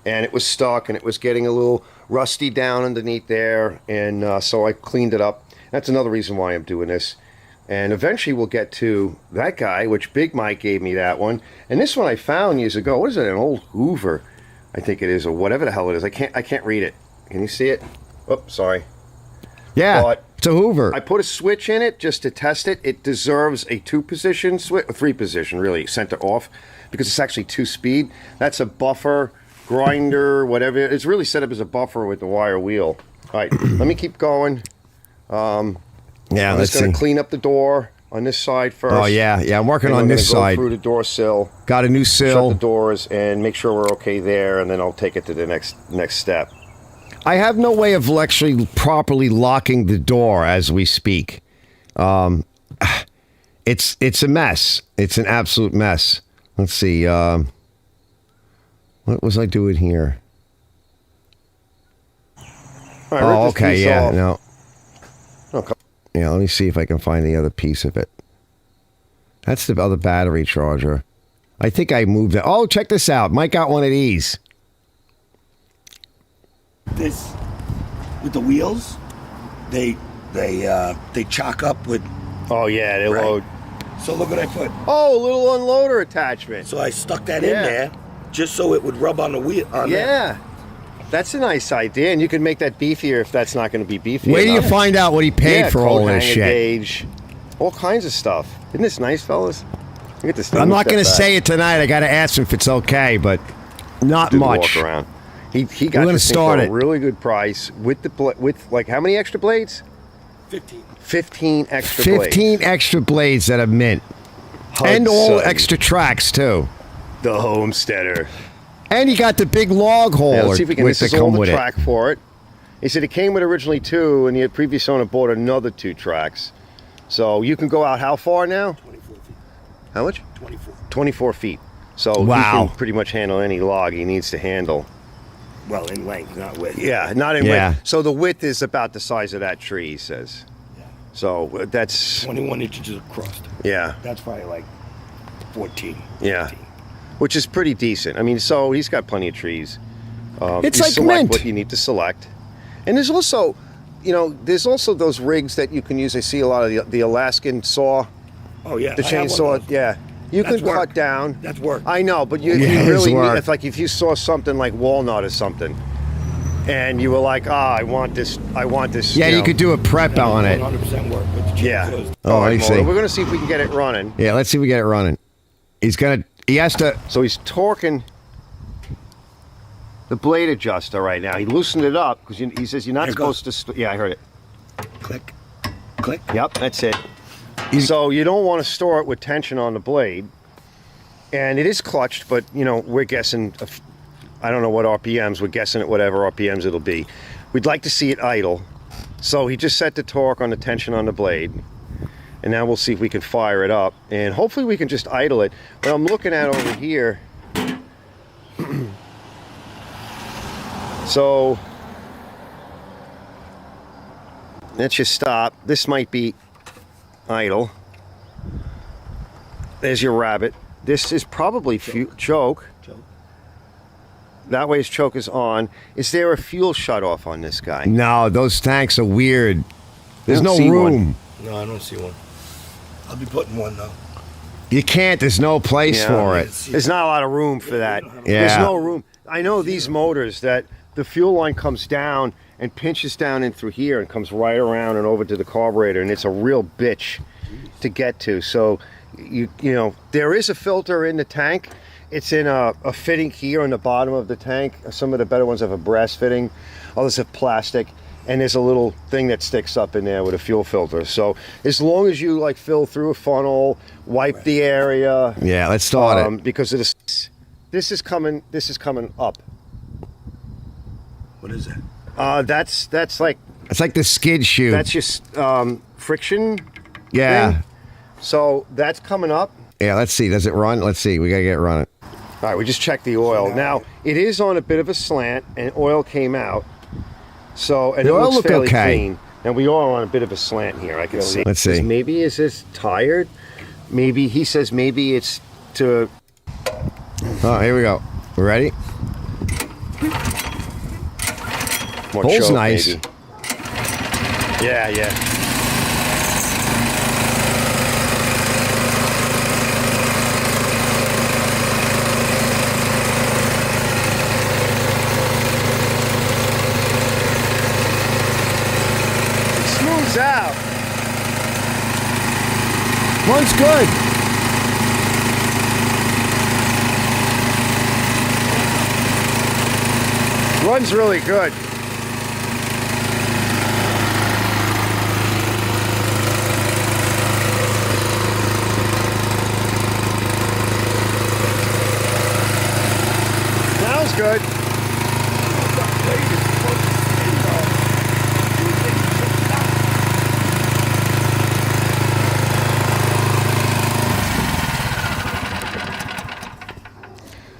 and it was stuck, and it was getting a little rusty down underneath there, and so I cleaned it up. That's another reason why I'm doing this. And eventually we'll get to that guy, which Big Mike gave me that one. And this one I found years ago. What is it? An old Hoover, I think it is, or whatever the hell it is. I can't read it. Can you see it? Oh, sorry. Yeah, But it's a Hoover. I put a switch in it just to test it. It deserves a 2-position switch, a 3-position, really, center off, because it's actually 2-speed. That's a buffer, grinder, whatever. It's really set up as a buffer with the wire wheel. All right, let me keep going. Yeah, I'm let's just going see. to clean up the door on this side first. Oh, yeah. I'm working And on I'm this gonna go side. through the door sill. Got a new Shut sill. the doors and make sure we're okay there, and then I'll take it to the next step. I have no way of actually properly locking the door as we speak. It's a mess. It's an absolute mess. Let's see. What was I doing here? All right, Oh, rip this okay. piece Yeah. off. No. Okay. Yeah. Let me see if I can find the other piece of it. That's the other battery charger. I think I moved it. Oh, check this out. Mike got one of these. This with the wheels, they chock up with. Oh yeah, they Right. load. So look what I put. Oh, a little unloader attachment. So I stuck that in Yeah. there just so it would rub on the wheel. Yeah, that's a nice idea, and you can make that beefier if that's not going to be beefy. Wait till you enough. find out what he paid Yeah, for coat all this hanger shit. gauge, all kinds of stuff. Isn't this nice, fellas? Look at this thing. I'm not going to Step back. say it tonight. I got to ask him if it's okay, but not Do the much. walk around. He got We're gonna this thing start for it. a really good price with with like how many extra blades? 15. 15 extra blades. 15 extra blades that are mint. And all Hudson, extra tracks, too. the homesteader. And you got the big log hauler Yeah, let's see if we can. with This the is all come the with track for it. He said it came with originally 2, and the previous owner bought another 2 tracks. So you can go out how far now? 24 feet. How much? 24. 24 feet. So Wow. he can pretty much handle any log he needs to handle. Well, in length, not width. Yeah, not in Yeah. width. So the width is about the size of that tree, he says. Yeah. So that's, 21 inches across. yeah, That's probably like 14. yeah. 15. Which is pretty decent. I mean, so he's got plenty of trees. It's you like select mint. what you need to select. And there's also, there's also those rigs that you can use. I see a lot of the Alaskan saw, Oh yeah. the I have one of chainsaw. those. Yeah. You That's can work. cut down. That's work. I know, but you Yeah, it's really work. it's like if you saw something like walnut or something, and you were like, I want this. Yeah, you know. could do a prep on it. 100% work with the Yeah. chainsaws. Oh, All right, I see. We're going to see if we can get it running. Yeah, let's see if we get it running. He has to. So he's torquing the blade adjuster right now. He loosened it up because he says you're not Here it goes. supposed to. Yeah, I heard it. Click. Click. Yep, that's it. So you don't want to store it with tension on the blade, and it is clutched, but we're guessing. I don't know what RPMs. We're guessing at whatever RPMs it'll be. We'd like to see it idle. So he just set the torque on the tension on the blade, and now we'll see if we can fire it up, and hopefully we can just idle it. What I'm looking at over here. So let's just stop. This might be idle. There's your rabbit. This is probably choke. Choke. That way his choke is on. Is there a fuel shut off on this guy? No, those tanks are weird. There's I no don't see room. No, I don't see one. I'll be putting one though. You can't. There's no place Yeah. for it. There's not a lot of room for that. Yeah. There's no room. I know these motors that the fuel line comes down and pinches down in through here and comes right around and over to the carburetor, and it's a real bitch to get to. So you know there is a filter in the tank. It's in a fitting here on the bottom of the tank. Some of the better ones have a brass fitting, others have plastic, and there's a little thing that sticks up in there with a fuel filter. So as long as you fill through a funnel, wipe the area. Yeah, let's start it. Because of this is coming up. What is that? That's like It's like the skid shoe. that's just friction. yeah. thing. So that's coming up. Yeah, let's see. Does it run? Let's see. We got to get it running. All right, we just checked the oil. Now it is on a bit of a slant, and oil came out. So and The it oil looks look fairly okay. clean. And we are on a bit of a slant here. I can see. Let's see. Maybe is this tired? Maybe he says maybe it's to. Oh, here we go. We ready? More Hole's choke, nice. maybe. Yeah, yeah. It smooths out. Runs good. Runs really good. Sounds good.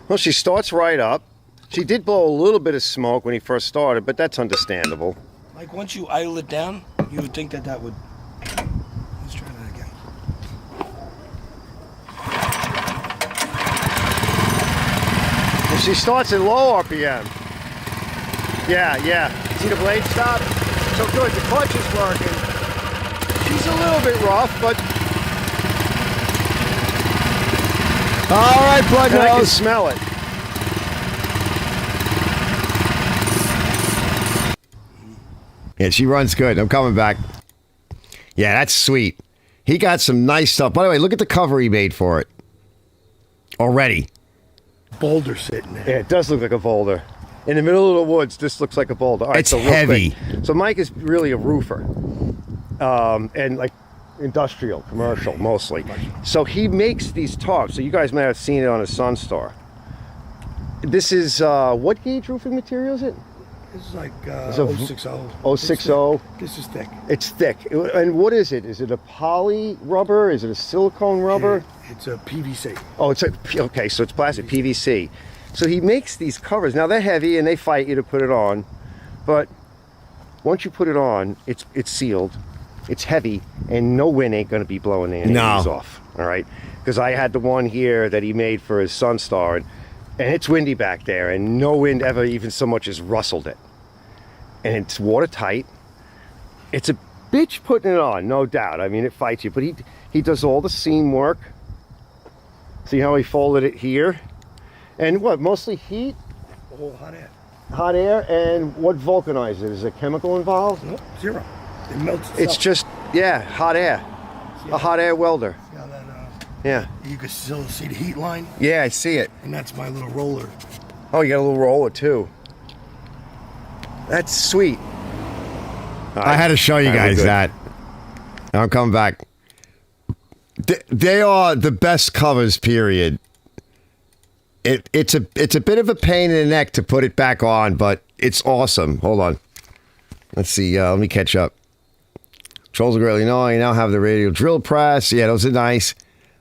Well, she starts right up. She did blow a little bit of smoke when he first started, but that's understandable. Like once you idle it down, you would think that that would. Let's try that again. Well, she starts at low RPM. Yeah, yeah. See the blade stop? So good. The clutch is working. She's a little bit rough, but All right, Blood I can Nose. smell it. Yeah, she runs good. I'm coming back. Yeah, that's sweet. He got some nice stuff. By the way, look at the cover he made for it. Already. Boulder sitting there. Yeah, it does look like a boulder. In the middle of the woods, this looks like a boulder. All right, It's so real heavy. quick. So Mike is really a roofer, and like industrial, commercial mostly. So he makes these tarps. So you guys might have seen it on a Sunstar. This is what gauge roofing material is it? This is like It's a 060. 060. This is thick. It's thick. And what is it? Is it a poly rubber? Is it a silicone rubber? It's a PVC. Oh, it's okay. So it's plastic PVC. So he makes these covers. Now they're heavy and they fight you to put it on, but once you put it on, it's sealed. It's heavy, and no wind ain't gonna be blowing any of these off. All right, because I had the one here that he made for his Sunstar, and it's windy back there, and no wind ever even so much as rustled it. And it's watertight. It's a bitch putting it on, no doubt. I mean, it fights you, but he does all the seam work. See how he folded it here? And what, mostly heat, Oh, hot air. hot air, and what vulcanizes it? Is there chemical involved? Nope, zero. It melts itself. It's just, yeah, hot air. A hot air welder. See how that, Yeah. you can still see the heat line, Yeah, I see it. and that's my little roller. Oh, you got a little roller too. That's sweet. I had to show you All right, we're guys good. that. I'm coming back. They are the best covers, period. It's a bit of a pain in the neck to put it back on, but it's awesome. Hold on. Let's see. Let me catch up. Trolls of Great Illinois, you now have the radial drill press. Yeah, those are nice.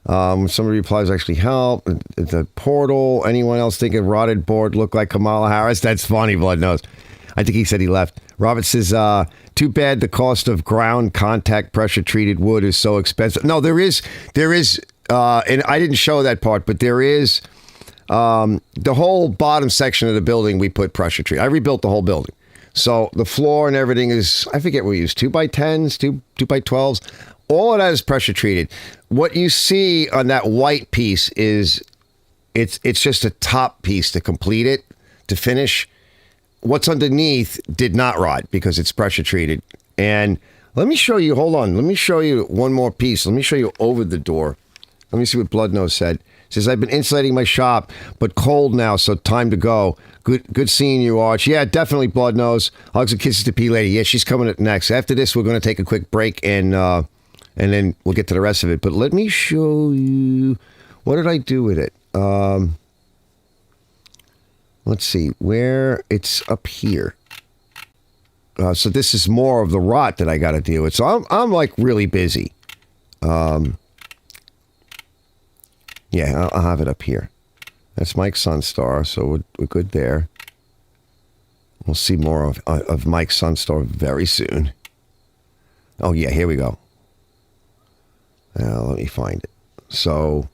Some of the replies actually help. The portal. Anyone else thinking rotted board looked like Kamala Harris? That's funny, Blood Nose. I think he said he left. Robert says, too bad the cost of ground contact pressure treated wood is so expensive. No, there is, and I didn't show that part, but there is the whole bottom section of the building we put pressure treat. I rebuilt the whole building. So the floor and everything is, I forget what we use, 2x10s, 2x12s. All of that is pressure treated. What you see on that white piece is it's just a top piece to complete it, to finish. What's underneath did not rot because it's pressure treated. And let me show you, hold on, let me show you one more piece. Let me show you over the door. Let me see what Blood Nose said. Says, I've been insulating my shop, but cold now, so time to go. Good seeing you, Arch. Yeah, definitely, Blood Nose. Hugs and kisses to P Lady. Yeah, she's coming up next. After this, we're going to take a quick break, and then we'll get to the rest of it. But let me show you, what did I do with it? Let's see, where it's up here. So this is more of the rot that I got to deal with. So I'm like really busy. Yeah, I'll have it up here. That's Mike's Sunstar, so we're good there. We'll see more of Mike's Sunstar very soon. Oh yeah, here we go. Now let me find it. So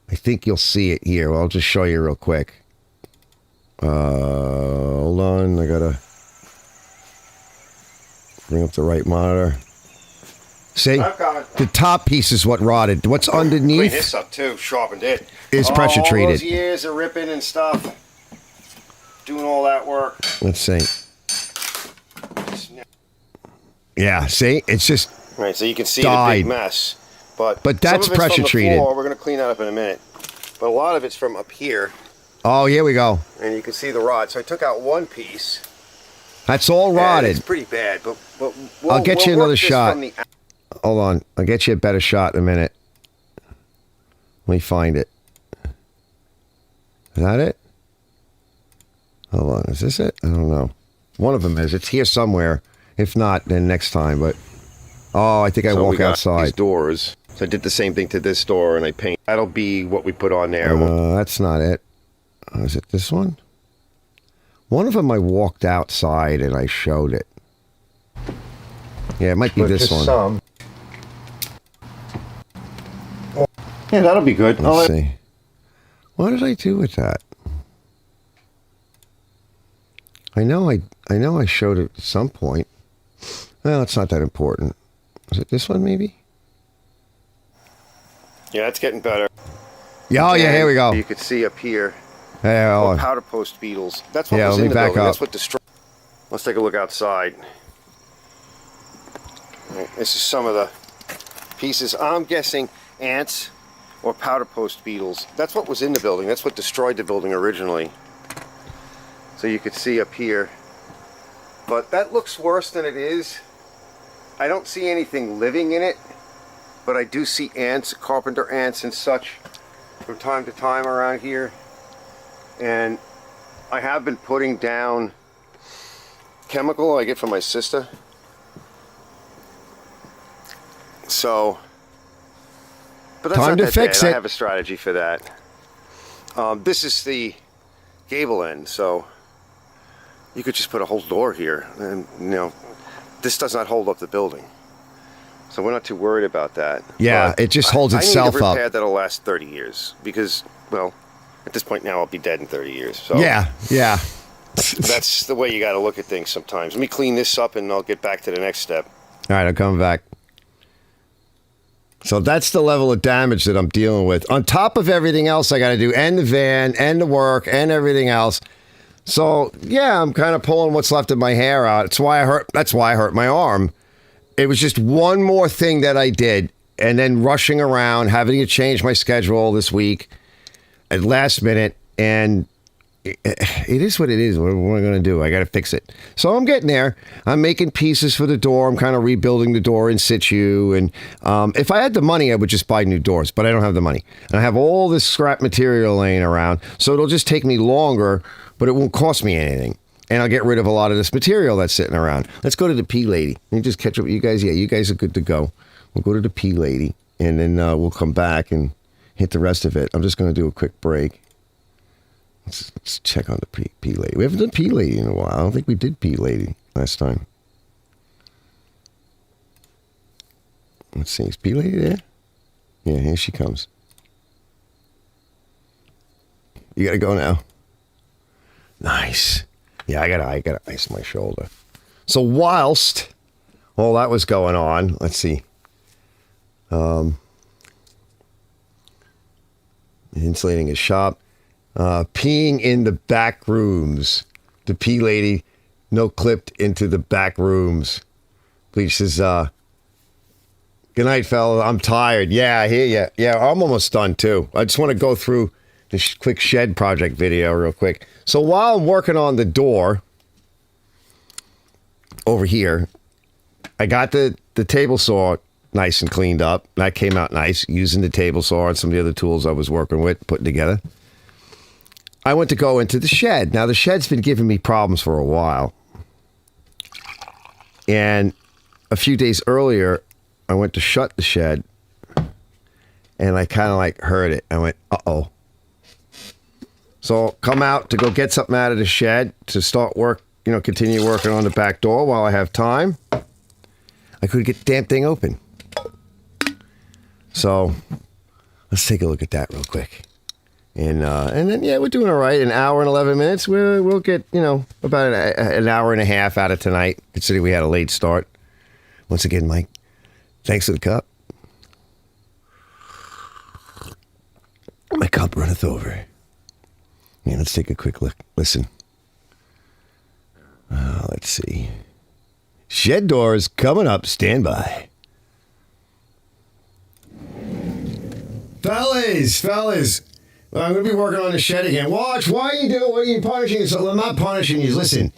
I think you'll see it here. Well, I'll just show you real quick. Hold on, I gotta. Bring up the right monitor. See, I've got it. the top piece is what rotted. What's Clean underneath this up too, sharpened it. is pressure All treated. those years of ripping and stuff, doing all that work. Let's see. Yeah, see, it's just Right, so you can see died. the big mess. But But some that's of it's pressure from the treated. floor. We're going to clean that up in a minute. But a lot of it's from up here, Oh, here we go. and you can see the rot. So I took out one piece. That's all and rotted. It's pretty bad, but I'll get you we'll another work this shot. from the- Hold on, I'll get you a better shot in a minute. Let me find it. Is that it? Hold on, is this it? I don't know. One of them is. It's here somewhere. If not, then next time. But oh, I think I So we walk got outside. these doors. So I did the same thing to this door, and I paint. That'll be what we put on there. That's not it. Is it this one? One of them I walked outside and I showed it. Yeah, it might be this one. Some. Yeah, that'll be good. Let's see. What did I do with that? I know I showed it at some point. Well, it's not that important. Is it this one maybe? Yeah, it's getting better. Yeah, oh yeah, And here we go. You could see up here. Hey, Oh, oh, powder post beetles. That's what Yeah, was let me in the back building. up. That's what destroyed. Let's take a look outside. Right, this is some of the pieces. I'm guessing ants or powder post beetles. That's what was in the building. That's what destroyed the building originally. So you could see up here. But that looks worse than it is. I don't see anything living in it, but I do see ants, carpenter ants and such from time to time around here. And I have been putting down chemical I get from my sister. So, but that's Time not to that fix bad. it. I have a strategy for that. This is the gable end, so you could just put a whole door here, and you know, this does not hold up the building. So we're not too worried about that. yeah, But it just holds I itself need a up. repair that'll last 30 years because, well, at this point now I'll be dead in 30 years. So Yeah, yeah. that's the way you got to look at things sometimes. Let me clean this up and I'll get back to the next step. All right, I'm coming back. So that's the level of damage that I'm dealing with. On top of everything else I got to do, and the van, and the work, and everything else. So yeah, I'm kind of pulling what's left of my hair out. That's why I hurt my arm. It was just one more thing that I did, and then rushing around, having to change my schedule this week at last minute, and it is what it is. What am I going to do? I got to fix it. So I'm getting there. I'm making pieces for the door. I'm kind of rebuilding the door in situ. And if I had the money, I would just buy new doors, but I don't have the money. And I have all this scrap material laying around. So it'll just take me longer, but it won't cost me anything. And I'll get rid of a lot of this material that's sitting around. Let's go to the P Lady. Let me just catch up with you guys. Yeah, you guys are good to go. We'll go to the P Lady, and then we'll come back and hit the rest of it. I'm just going to do a quick break. Let's check on the P Lady. We haven't done P Lady in a while. I don't think we did P Lady last time. Let's see. Is P Lady there? Yeah, here she comes. You got to go now. Nice. Yeah, I gotta ice my shoulder. So whilst all that was going on, let's see. Insulating his shop. Peeing in the back rooms. The P Lady no clipped into the back rooms. Please says, good night, fella. I'm tired. Yeah, I hear you. Yeah, I'm almost done too. I just want to go through this quick shed project video real quick. So while I'm working on the door over here, I got the table saw nice and cleaned up. That came out nice using the table saw and some of the other tools I was working with, putting together. I went to go into the shed. Now, the shed's been giving me problems for a while. And a few days earlier, I went to shut the shed, and I kind of like heard it. I went, uh-oh. So come out to go get something out of the shed to start work, continue working on the back door while I have time. I couldn't get the damn thing open. So let's take a look at that real quick. And then, yeah, we're doing all right. An hour and 11 minutes. We'll get, about an hour and a half out of tonight, considering we had a late start. Once again, Mike, thanks for the cup. My cup runneth over. Yeah, let's take a quick look. Listen. Let's see. Shed doors coming up. Stand by. Fellas. Well, I'm going to be working on the shed again. Watch. Why are you doing? What are you punishing yourself? I'm not punishing you. Listen.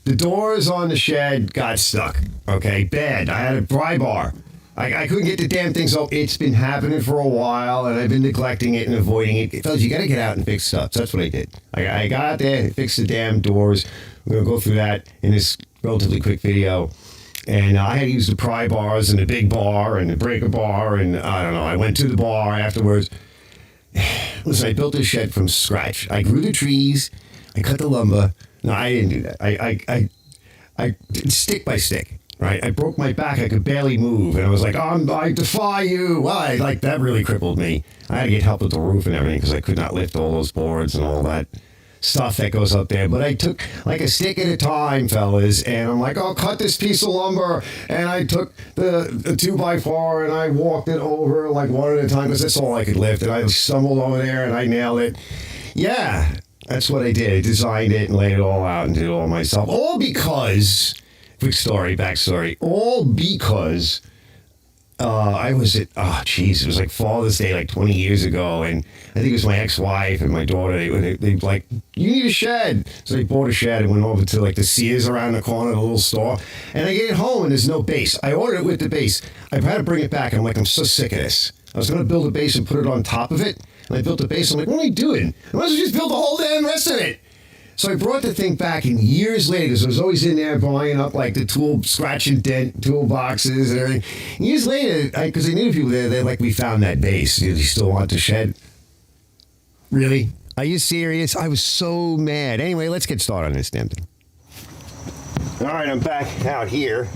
The doors on the shed got stuck. Okay, bad. I had a pry bar. I couldn't get the damn thing, so it's been happening for a while, and I've been neglecting it and avoiding it. Fellas, you got to get out and fix stuff. So that's what I did. I got out there and fixed the damn doors. We're going to go through that in this relatively quick video. And I had to use the pry bars and the big bar and the breaker bar, and I don't know. I went to the bar afterwards. Listen, I built this shed from scratch. I grew the trees. I cut the lumber. No, I didn't do that. I did stick by stick. Right, I broke my back. I could barely move, and I was like, I defy you. Well, that really crippled me. I had to get help with the roof and everything because I could not lift all those boards and all that stuff that goes up there. But I took like a stick at a time, fellas, and I'm like, I'll cut this piece of lumber, and I took the 2x4 and I walked it over like one at a time because that's all I could lift, and I stumbled over there and I nailed it. Yeah, that's what I did. I designed it and laid it all out and did it all myself. All because... Quick story, backstory. All because I was at, it was like Father's Day like 20 years ago, and I think it was my ex-wife and my daughter, they like, you need a shed. So they bought a shed and went over to like the Sears around the corner, the little store, and I get home and there's no base. I ordered it with the base. I had to bring it back, and I'm like, I'm so sick of this. I was going to build a base and put it on top of it, and I built a base. I'm like, what am I doing? I might as well just build the whole damn rest of it. So I brought the thing back, and years later, because I was always in there buying up like the tool, scratch and dent toolboxes and everything. Years later, because I knew people there, they're like, we found that base. Do you still want the shed? Really? Are you serious? I was so mad. Anyway, let's get started on this damn thing. All right, I'm back out here.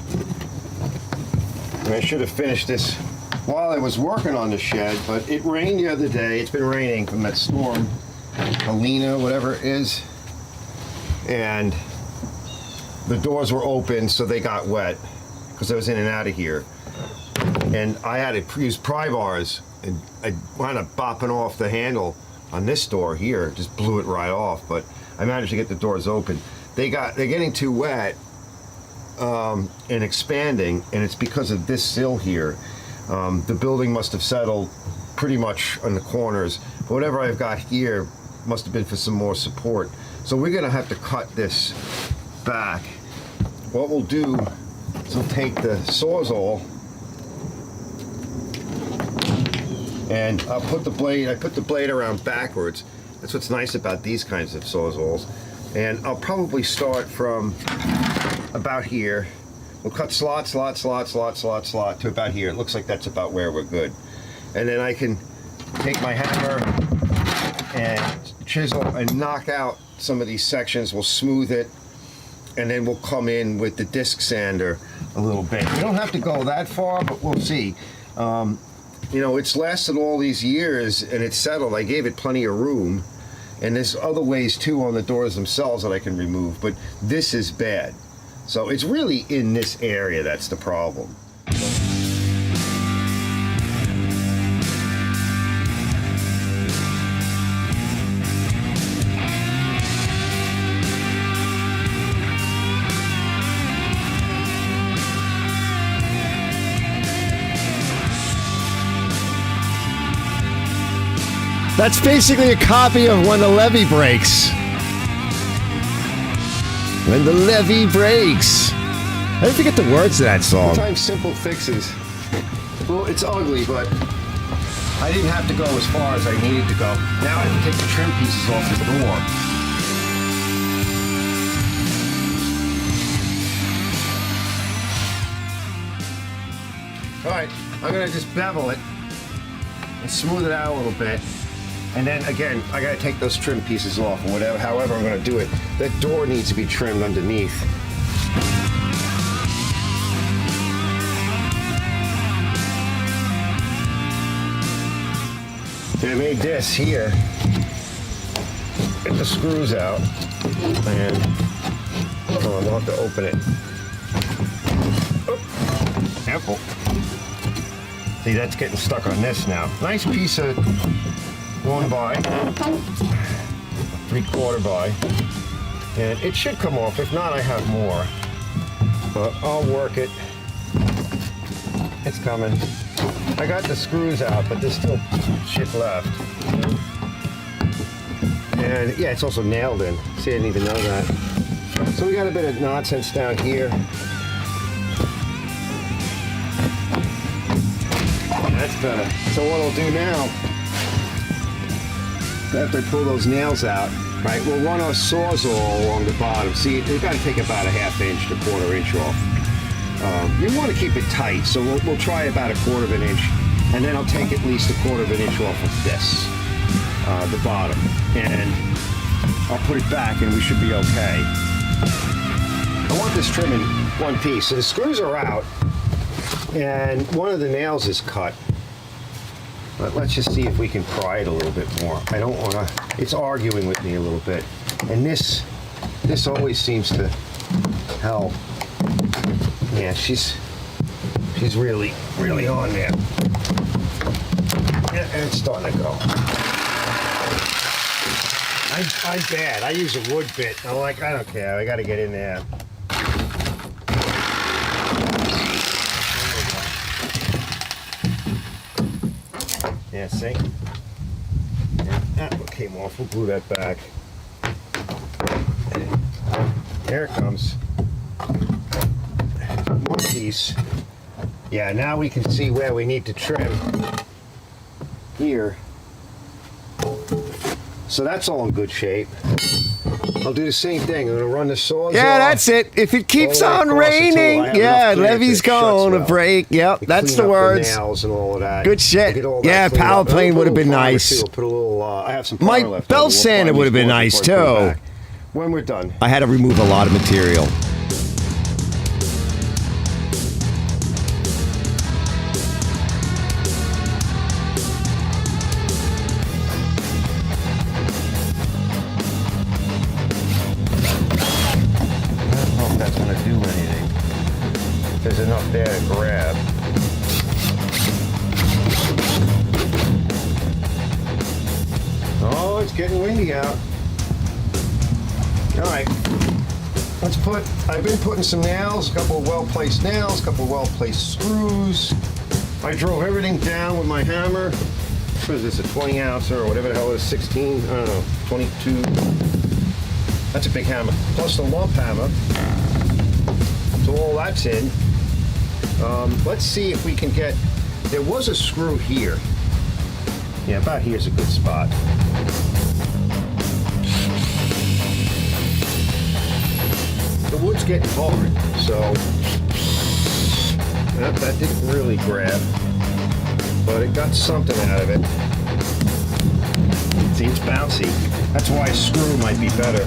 And I should have finished this while I was working on the shed, but it rained the other day. It's been raining from that storm, Helene, whatever it is. And the doors were open, so they got wet because I was in and out of here. And I had to use pry bars, and I wound up bopping off the handle on this door here, just blew it right off. But I managed to get the doors open. They're getting too wet and expanding, and it's because of this sill here. The building must have settled pretty much on the corners. But whatever I've got here must have been for some more support. So we're gonna have to cut this back. What we'll do is we'll take the Sawzall and I'll put the blade, I put the blade around backwards. That's what's nice about these kinds of Sawzalls. And I'll probably start from about here. We'll cut slot to about here. It looks like that's about where we're good. And then I can take my hammer and chisel and knock out some of these sections. We'll smooth it, and then we'll come in with the disc sander a little bit. We don't have to go that far, but we'll see. You know, it's lasted all these years and it's settled. I gave it plenty of room, and there's other ways too on the doors themselves that I can remove, but this is bad. So it's really in this area that's the problem. That's basically a copy of When the Levee Breaks. When the levee breaks. I didn't forget the words to that song. Sometimes simple fixes. Well, it's ugly, but I didn't have to go as far as I needed to go. Now I have to take the trim pieces off the door. All right, I'm gonna just bevel it and smooth it out a little bit. And then again, I gotta take those trim pieces off or whatever, however I'm gonna do it. That door needs to be trimmed underneath. I made this here. Get the screws out. And we'll have to open it. Careful. See, that's getting stuck on this now. Nice piece of 1 by, 3/4 by. And it should come off. If not, I have more. But I'll work it. It's coming. I got the screws out, but there's still shit left. And yeah, it's also nailed in. See, I didn't even know that. So we got a bit of nonsense down here. That's better. So what I'll do now, after I pull those nails out, right, we'll run our sawzall along the bottom. See, they've got to take about a 1/2 inch to 1/4 inch off. You want to keep it tight, so we'll try about a 1/4 inch, and then I'll take at least a 1/4 inch off of this, the bottom, and I'll put it back, and we should be okay. I want this trim in one piece. So the screws are out, and one of the nails is cut. But let's just see if we can pry it a little bit more. I don't want to, it's arguing with me a little bit. And this always seems to help. Yeah, she's really on there. Yeah, and it's starting to go. I'm bad. I use a wood bit. I'm like, I don't care. I got to get in there. Yeah, see? Yeah, that one came off. We'll glue that back. There it comes. One piece. Yeah, now we can see where we need to trim. Here. So that's all in good shape. I'll do the same thing. I'm going to run the saws off. Yeah, that's it. If it keeps on raining, yeah, levee's going to break. Yep, that's the words. Nails and all of that. Good shit. Yeah, power plane would have been nice. Put a little, I have some My belt sander would have been nice too. When we're done. I had to remove a lot of material. There's enough there to grab. Oh, it's getting windy out. All right, let's put, I've been putting some nails, a couple of well-placed nails, a couple of well-placed screws. I drove everything down with my hammer. What is this, a 20 ounce or whatever the hell it is, 16, I don't know, 22. That's a big hammer. Plus the lump hammer. So all that's in. Let's see if we can get, there was a screw here. Yeah, about here's a good spot. The wood's getting hard, so that didn't really grab, but it got something out of it. See, it's bouncy. That's why a screw might be better.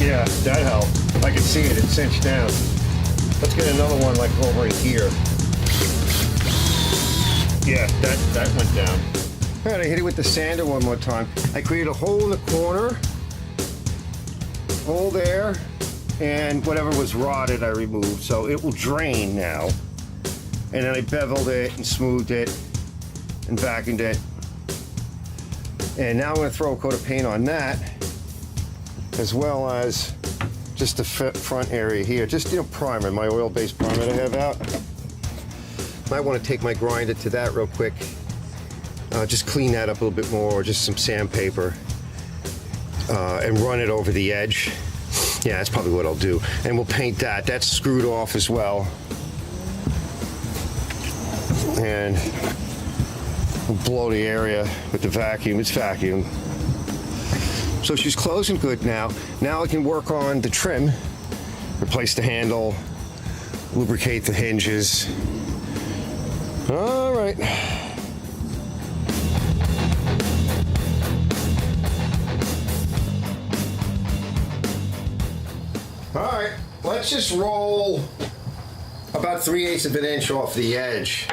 Yeah, that helped. I can see it, it's cinched down. Let's get another one like over in here. Yeah, that went down. All right, I hit it with the sander one more time. I created a hole in the corner, hole there, and whatever was rotted I removed, so it will drain now. And then I beveled it and smoothed it and vacuumed it. And now I'm gonna throw a coat of paint on that, as well as just the front area here. Just, primer, my oil-based primer that I have out. Might want to take my grinder to that real quick. Just clean that up a little bit more, or just some sandpaper, and run it over the edge. Yeah, that's probably what I'll do. And we'll paint that. That's screwed off as well. And we'll blow the area with the vacuum. It's vacuum. So she's closing good now. Now I can work on the trim, replace the handle, lubricate the hinges. All right. All right, let's just roll about 3/8 of an inch off the edge.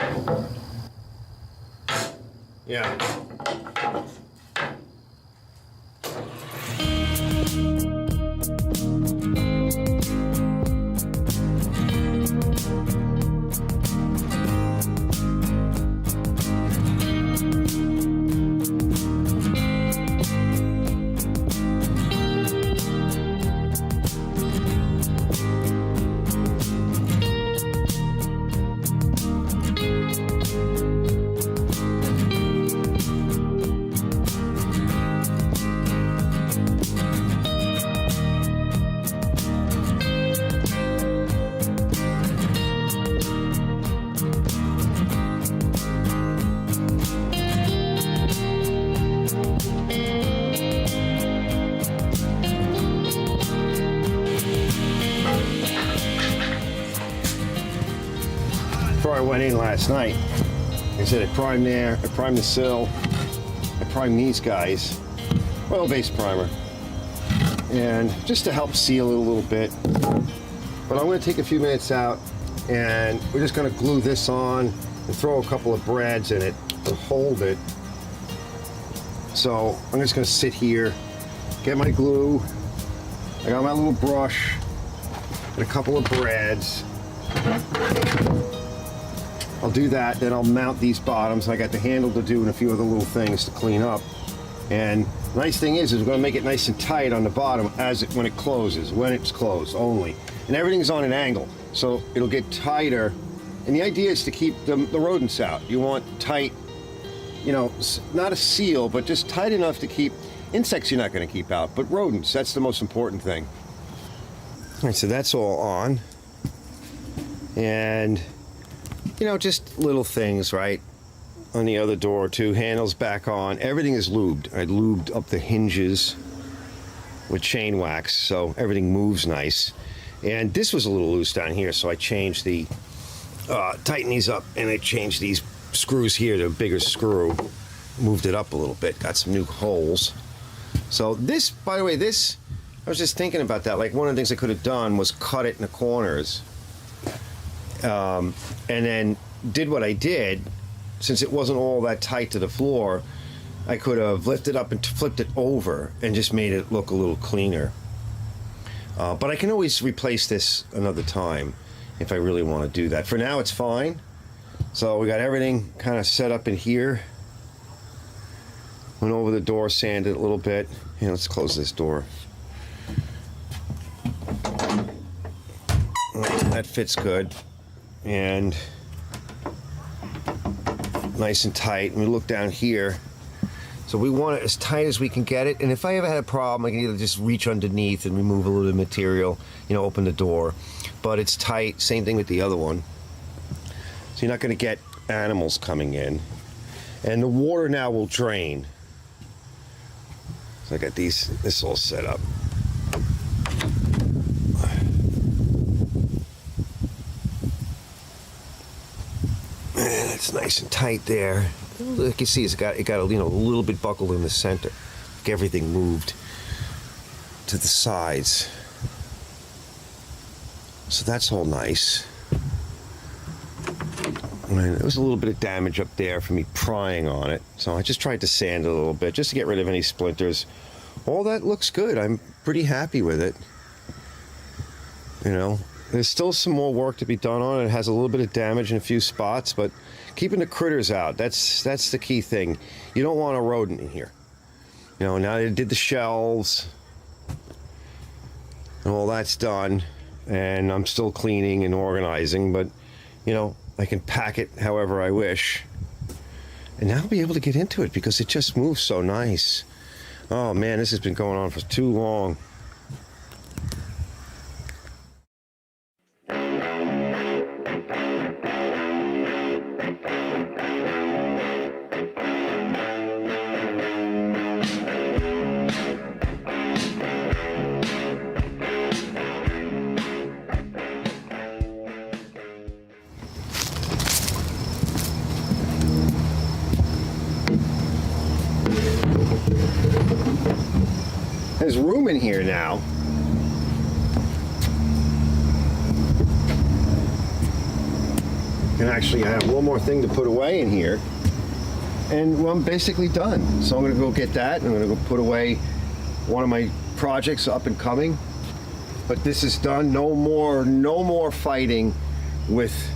Yeah. before I went in last night. Like I said, I primed there, I primed the sill, I primed these guys, oil-based primer, and just to help seal it a little bit. But I'm going to take a few minutes out, and we're just going to glue this on and throw a couple of brads in it to hold it. So I'm just going to sit here, get my glue. I got my little brush and a couple of brads. I'll do that, then I'll mount these bottoms. I got the handle to do and a few other little things to clean up. And the nice thing is we're going to make it nice and tight on the bottom when it closes, when it's closed only. And everything's on an angle, so it'll get tighter. And the idea is to keep the rodents out. You want tight, you know, not a seal, but just tight enough to keep insects you're not going to keep out, but rodents, that's the most important thing. All right, so that's all on. And, you know, just little things, right? On the other door too, handles back on. Everything is lubed. I lubed up the hinges with chain wax, so everything moves nice. And this was a little loose down here, so I changed the, tighten these up, and I changed these screws here to a bigger screw. Moved it up a little bit, got some new holes. So this, by the way, this, I was just thinking about that. Like, one of the things I could have done was cut it in the corners. And then did what I did. Since it wasn't all that tight to the floor, I could have lifted up and flipped it over and just made it look a little cleaner. But I can always replace this another time if I really want to do that. For now, it's fine. So we got everything kind of set up in here. Went over the door, sanded it a little bit. Yeah, let's close this door. That fits good. And nice and tight. And we look down here. So we want it as tight as we can get it. And if I ever had a problem, I can either just reach underneath and remove a little bit of material, you know, open the door. But it's tight. Same thing with the other one. So you're not going to get animals coming in. And the water now will drain. So I got this all set up. And it's nice and tight there. Like you see, it got a little bit buckled in the center. Like everything moved to the sides. So that's all nice. And there was a little bit of damage up there from me prying on it. So I just tried to sand it a little bit just to get rid of any splinters. All that looks good. I'm pretty happy with it. You know, there's still some more work to be done on it. It has a little bit of damage in a few spots, but keeping the critters out, that's the key thing. You don't want a rodent in here. You know, now they did the shelves and all that's done, and I'm still cleaning and organizing, but you know, I can pack it however I wish. And now I'll be able to get into it because it just moves so nice. Oh man, this has been going on for too long. There's room in here now. And actually I have one more thing to put away in here. And well, I'm basically done. So I'm gonna go get that, and I'm gonna go put away one of my projects up and coming. But this is done. No more fighting with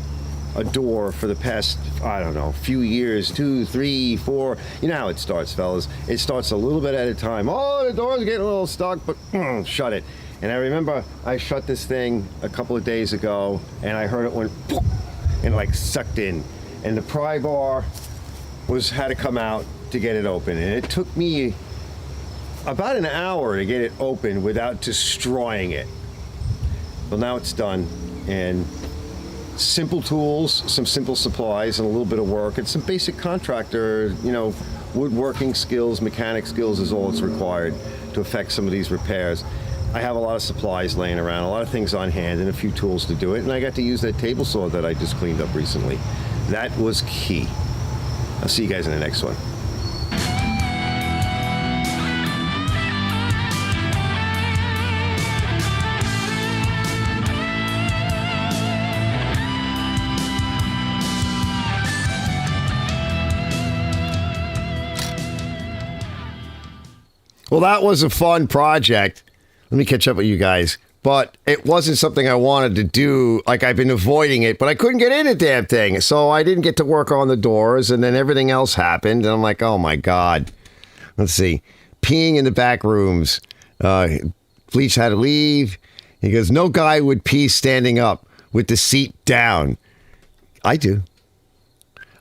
a door for the past, I don't know, few years, 2, 3, 4. You know how it starts, fellas. It starts a little bit at a time. Oh, the door's getting a little stuck, but shut it. And I remember I shut this thing a couple of days ago, and I heard it went and like sucked in. And the pry bar had to come out to get it open. And it took me about an hour to get it open without destroying it. Well, now it's done, and simple tools, some simple supplies, and a little bit of work, and some basic contractor, you know, woodworking skills, mechanic skills is all that's required to effect some of these repairs. I have a lot of supplies laying around, a lot of things on hand, and a few tools to do it. And I got to use that table saw that I just cleaned up recently. That was key. I'll see you guys in the next one. Well, that was a fun project. Let me catch up with you guys. But it wasn't something I wanted to do. Like, I've been avoiding it, but I couldn't get in a damn thing. So I didn't get to work on the doors, and then everything else happened. And I'm like, oh, my God. Let's see. Peeing in the back rooms. Bleach had to leave. He goes, no guy would pee standing up with the seat down. I do.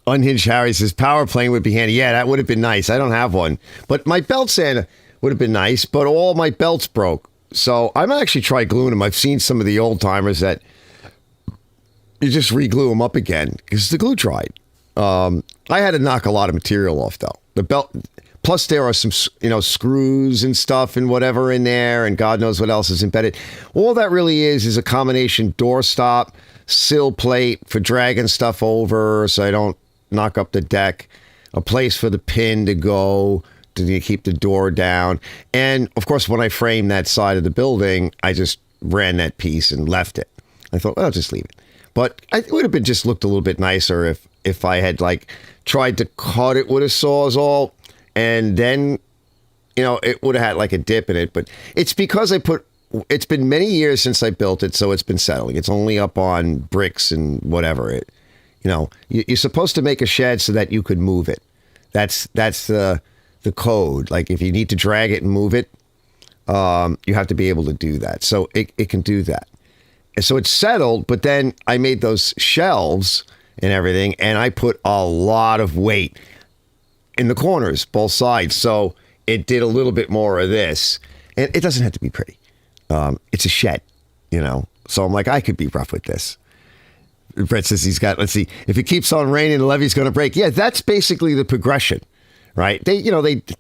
Unhinged Harry says, power plane would be handy. Yeah, that would have been nice. I don't have one. But my belt sander would have been nice, but all my belts broke. So I'm actually try gluing them. I've seen some of the old timers that you just re-glue them up again because the glue dried. I had to knock a lot of material off though. The belt, plus there are some screws and stuff and whatever in there, and God knows what else is embedded. All that really is a combination door stop, sill plate for dragging stuff over so I don't knock up the deck, a place for the pin to go to keep the door down. And of course, when I framed that side of the building, I just ran that piece and left it. I thought, well, I'll just leave it. But it would have been just looked a little bit nicer if I had like tried to cut it with a Sawzall, and then, it would have had like a dip in it. But it's because it's been many years since I built it, so it's been settling. It's only up on bricks and whatever. You're supposed to make a shed so that you could move it. That's the code. Like if you need to drag it and move it, you have to be able to do that. So it can do that. And so it's settled, but then I made those shelves and everything, and I put a lot of weight in the corners, both sides. So it did a little bit more of this. And it doesn't have to be pretty. It's a shed, So I'm like, I could be rough with this. Brett says let's see, if it keeps on raining, the levee's going to break. Yeah, that's basically the progression. Right? They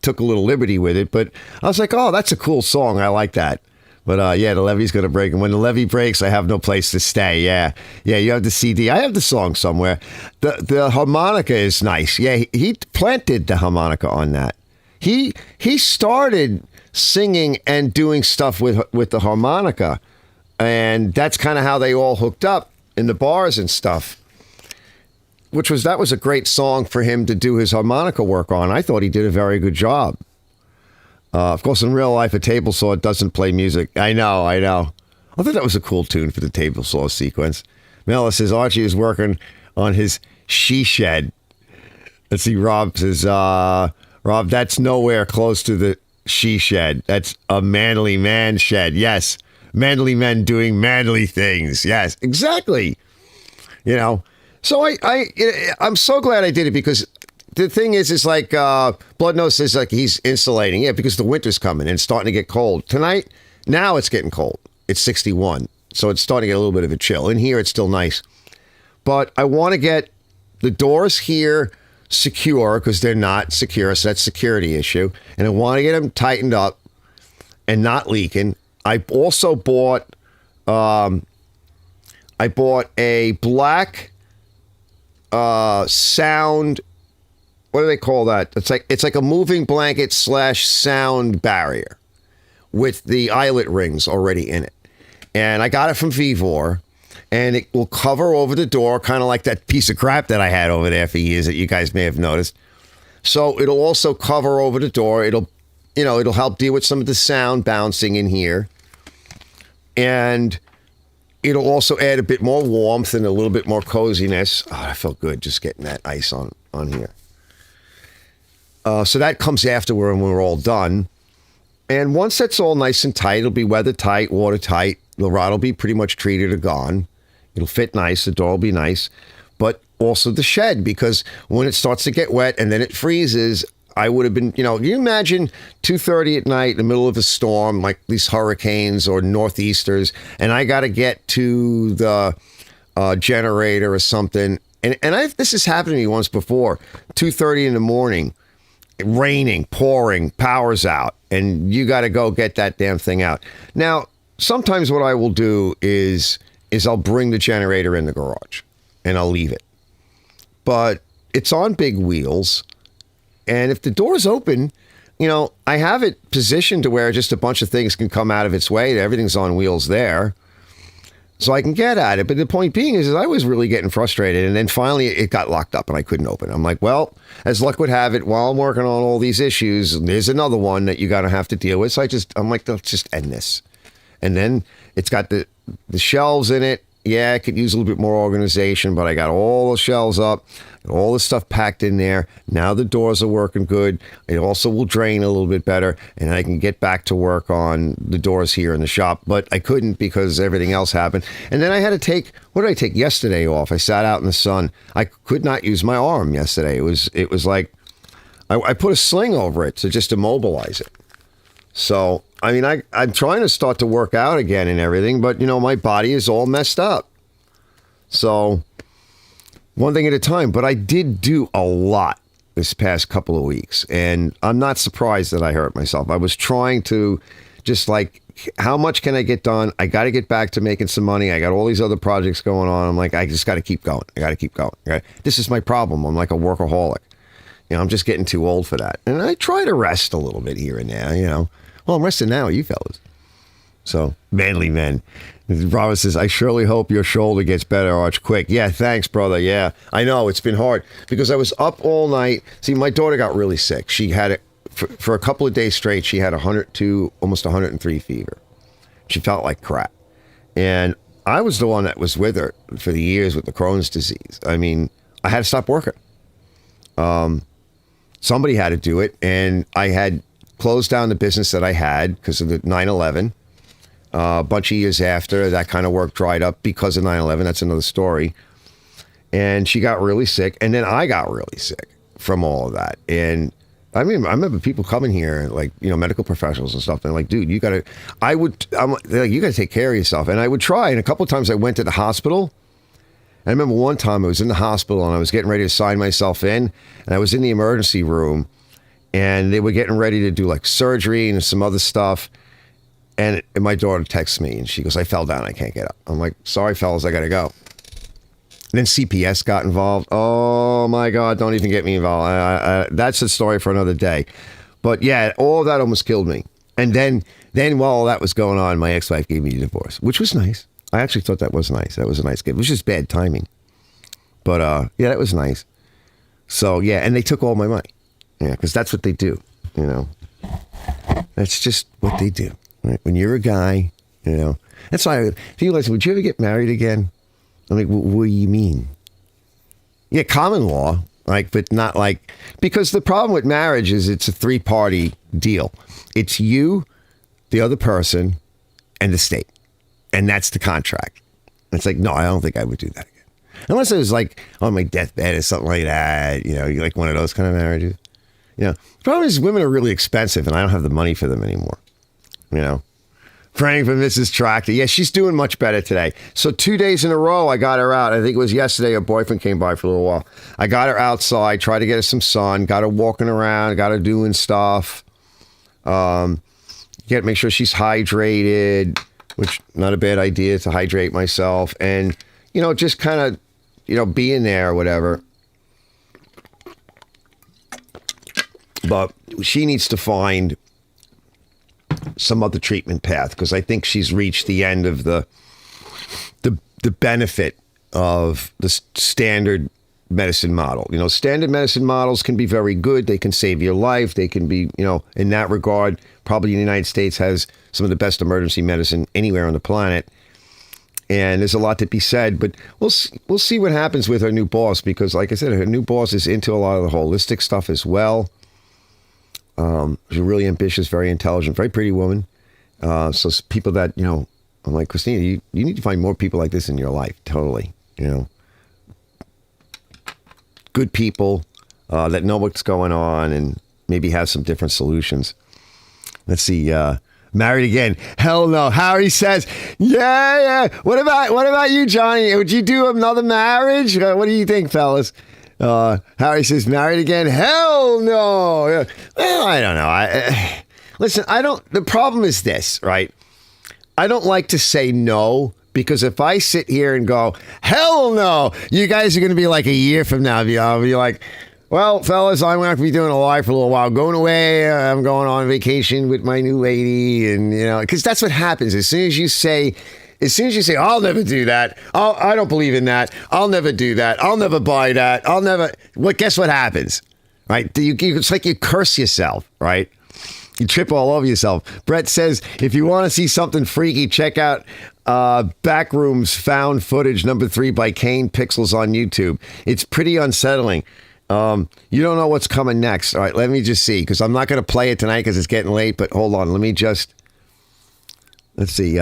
took a little liberty with it, but I was like, oh, that's a cool song. I like that. But yeah, the levee's going to break. And when the levee breaks, I have no place to stay. Yeah. Yeah, you have the CD. I have the song somewhere. The harmonica is nice. Yeah, he planted the harmonica on that. He started singing and doing stuff with the harmonica. And that's kind of how they all hooked up in the bars and stuff. That was a great song for him to do his harmonica work on. I thought he did a very good job. Of course, in real life, a table saw doesn't play music. I know. I thought that was a cool tune for the table saw sequence. Mela says Archie is working on his she shed. Let's see, Rob says, Rob, that's nowhere close to the she shed. That's a manly man shed. Yes, manly men doing manly things. Yes, exactly. So I'm so glad I did it, because the thing is like Bloodnose says, like he's insulating. Yeah, because the winter's coming and it's starting to get cold. Tonight, now it's getting cold. It's 61. So it's starting to get a little bit of a chill. In here, it's still nice. But I want to get the doors here secure, because they're not secure. So that's a security issue. And I want to get them tightened up and not leaking. I also bought a black sound, what do they call that? It's like a moving blanket / sound barrier with the eyelet rings already in it. And I got it from Vivor, and it will cover over the door, kind of like that piece of crap that I had over there for years that you guys may have noticed. So it'll also cover over the door. It'll help deal with some of the sound bouncing in here. And it'll also add a bit more warmth and a little bit more coziness. Oh, that felt good just getting that ice on here. So that comes after when we're all done. And once that's all nice and tight, it'll be weather tight, water tight. The rod will be pretty much treated or gone. It'll fit nice. The door will be nice. But also the shed, because when it starts to get wet and then it freezes, I would have been, can you imagine 2:30 at night in the middle of a storm, like these hurricanes or northeasters, and I got to get to the generator or something. And this has happened to me once before, 2:30 in the morning. raining, pouring, power's out, and you got to go get that damn thing out. Now, sometimes what I will do is I'll bring the generator in the garage and I'll leave it. But it's on big wheels, and if the door's open, I have it positioned to where just a bunch of things can come out of its way. Everything's on wheels there. So I can get at it. But the point being is I was really getting frustrated. And then finally it got locked up and I couldn't open it. I'm like, well, as luck would have it, while I'm working on all these issues, there's another one that you got to have to deal with. So I'm like, let's just end this. And then it's got the shelves in it. Yeah, it could use a little bit more organization, but I got all the shelves up, all the stuff packed in there. Now the doors are working good. It also will drain a little bit better, and I can get back to work on the doors here in the shop. But I couldn't because everything else happened. And then I had to take, what did I take yesterday off? I sat out in the sun. I could not use my arm yesterday. It was like I put a sling over it to just immobilize it. So, I mean, I'm trying to start to work out again and everything, but, my body is all messed up. So, one thing at a time. But I did do a lot this past couple of weeks, and I'm not surprised that I hurt myself. I was trying to just like, how much can I get done? I got to get back to making some money. I got all these other projects going on. I'm like, I just got to keep going. I got to keep going. Okay? This is my problem. I'm like a workaholic. I'm just getting too old for that. And I try to rest a little bit here and there, Well, I'm resting now, you fellas. So, manly men. Robert says, I surely hope your shoulder gets better, Arch, quick. Yeah, thanks, brother. Yeah, I know. It's been hard because I was up all night. See, my daughter got really sick. She had it for a couple of days straight. She had 102, almost 103 fever. She felt like crap. And I was the one that was with her for the years with the Crohn's disease. I mean, I had to stop working. Somebody had to do it. And I had closed down the business that I had because of the 9/11. A bunch of years after, that kind of work dried up because of 9/11. That's another story. And she got really sick. And then I got really sick from all of that. And I mean, I remember people coming here, like, medical professionals and stuff. And like, dude, you got to, they're like, you got to take care of yourself. And I would try. And a couple of times I went to the hospital. I remember one time I was in the hospital and I was getting ready to sign myself in. And I was in the emergency room. And they were getting ready to do like surgery and some other stuff. And my daughter texts me and she goes, I fell down. I can't get up. I'm like, sorry, fellas, I got to go. And then CPS got involved. Oh, my God, don't even get me involved. That's a story for another day. But yeah, all of that almost killed me. And then while all that was going on, my ex-wife gave me a divorce, which was nice. I actually thought that was nice. That was a nice gift. It was just bad timing. But yeah, that was nice. So yeah, and they took all my money. Yeah, because that's what they do, That's just what they do. Right? When you're a guy, That's why people say, would you ever get married again? I'm like, what do you mean? Yeah, common law, but not like, because the problem with marriage is it's a 3-party deal. It's you, the other person, and the state. And that's the contract. It's like, no, I don't think I would do that again. Unless it was like on my deathbed or something like that, you like one of those kind of marriages. The problem is women are really expensive and I don't have the money for them anymore. Praying for Mrs. Tractor. Yeah, she's doing much better today. So 2 days in a row, I got her out. I think it was yesterday her boyfriend came by for a little while. I got her outside, tried to get her some sun, got her walking around, got her doing stuff. Make sure she's hydrated, which not a bad idea to hydrate myself. And, just kind of, being there or whatever. But she needs to find some other treatment path because I think she's reached the end of the benefit of the standard medicine model. Standard medicine models can be very good. They can save your life. They can be, in that regard, probably the United States has some of the best emergency medicine anywhere on the planet. And there's a lot to be said, but we'll see what happens with her new boss because, like I said, her new boss is into a lot of the holistic stuff as well. She's really ambitious, very intelligent, very pretty woman. So people that, I'm like, Christina, you need to find more people like this in your life. Totally. Good people that know what's going on and maybe have some different solutions. Let's see. Married again? Hell no. Harry says, yeah. What about you, Johnny? Would you do another marriage? What do you think, fellas? Harry says, married again? Hell no. Yeah. Well, I don't know. Listen, the problem is this, right? I don't like to say no, because if I sit here and go, hell no, you guys are going to be like a year from now. I'll be like, well, fellas, I'm going to be doing a live for a little while. Going away, I'm going on vacation with my new lady. And, because that's what happens. As soon as you say, I'll never do that. I don't believe in that. I'll never do that. I'll never buy that. Guess what happens? Right? It's like you curse yourself, right? You trip all over yourself. Brett says, if you want to see something freaky, check out Backrooms Found Footage #3 by Kane Pixels on YouTube. It's pretty unsettling. You don't know what's coming next. All right, let me just see, because I'm not going to play it tonight because it's getting late, but hold on. Let's see.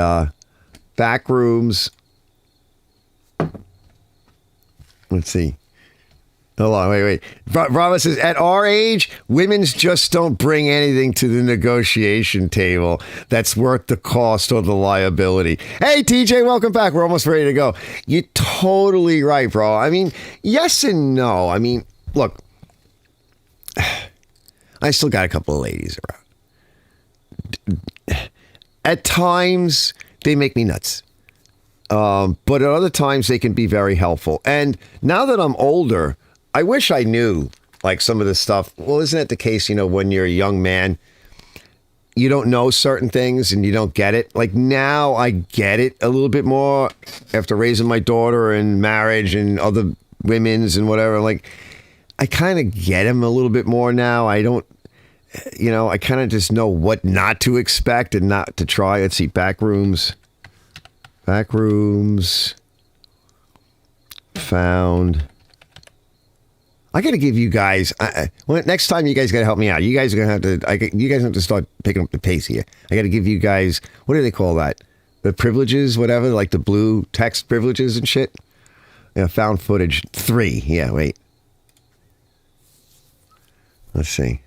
Backrooms. Let's see. Hold on, wait. Bravo says, at our age, women's just don't bring anything to the negotiation table that's worth the cost or the liability. Hey, TJ, welcome back. We're almost ready to go. You're totally right, bro. I mean, yes and no. I mean, look, I still got a couple of ladies around. At times, they make me nuts. But at other times, they can be very helpful. And now that I'm older, I wish I knew, like, some of this stuff. Well, isn't it the case, when you're a young man, you don't know certain things and you don't get it? Like, now I get it a little bit more after raising my daughter and marriage and other women's and whatever. Like, I kind of get them a little bit more now. I don't, I kind of just know what not to expect and not to try. Let's see, Backrooms Found. I got to give you guys. Next time, you guys got to help me out. You guys are gonna have to. You guys have to start picking up the pace here. I got to give you guys. What do they call that? The privileges, whatever, like the blue text privileges and shit. Yeah, Found Footage 3. Yeah, wait. Let's see.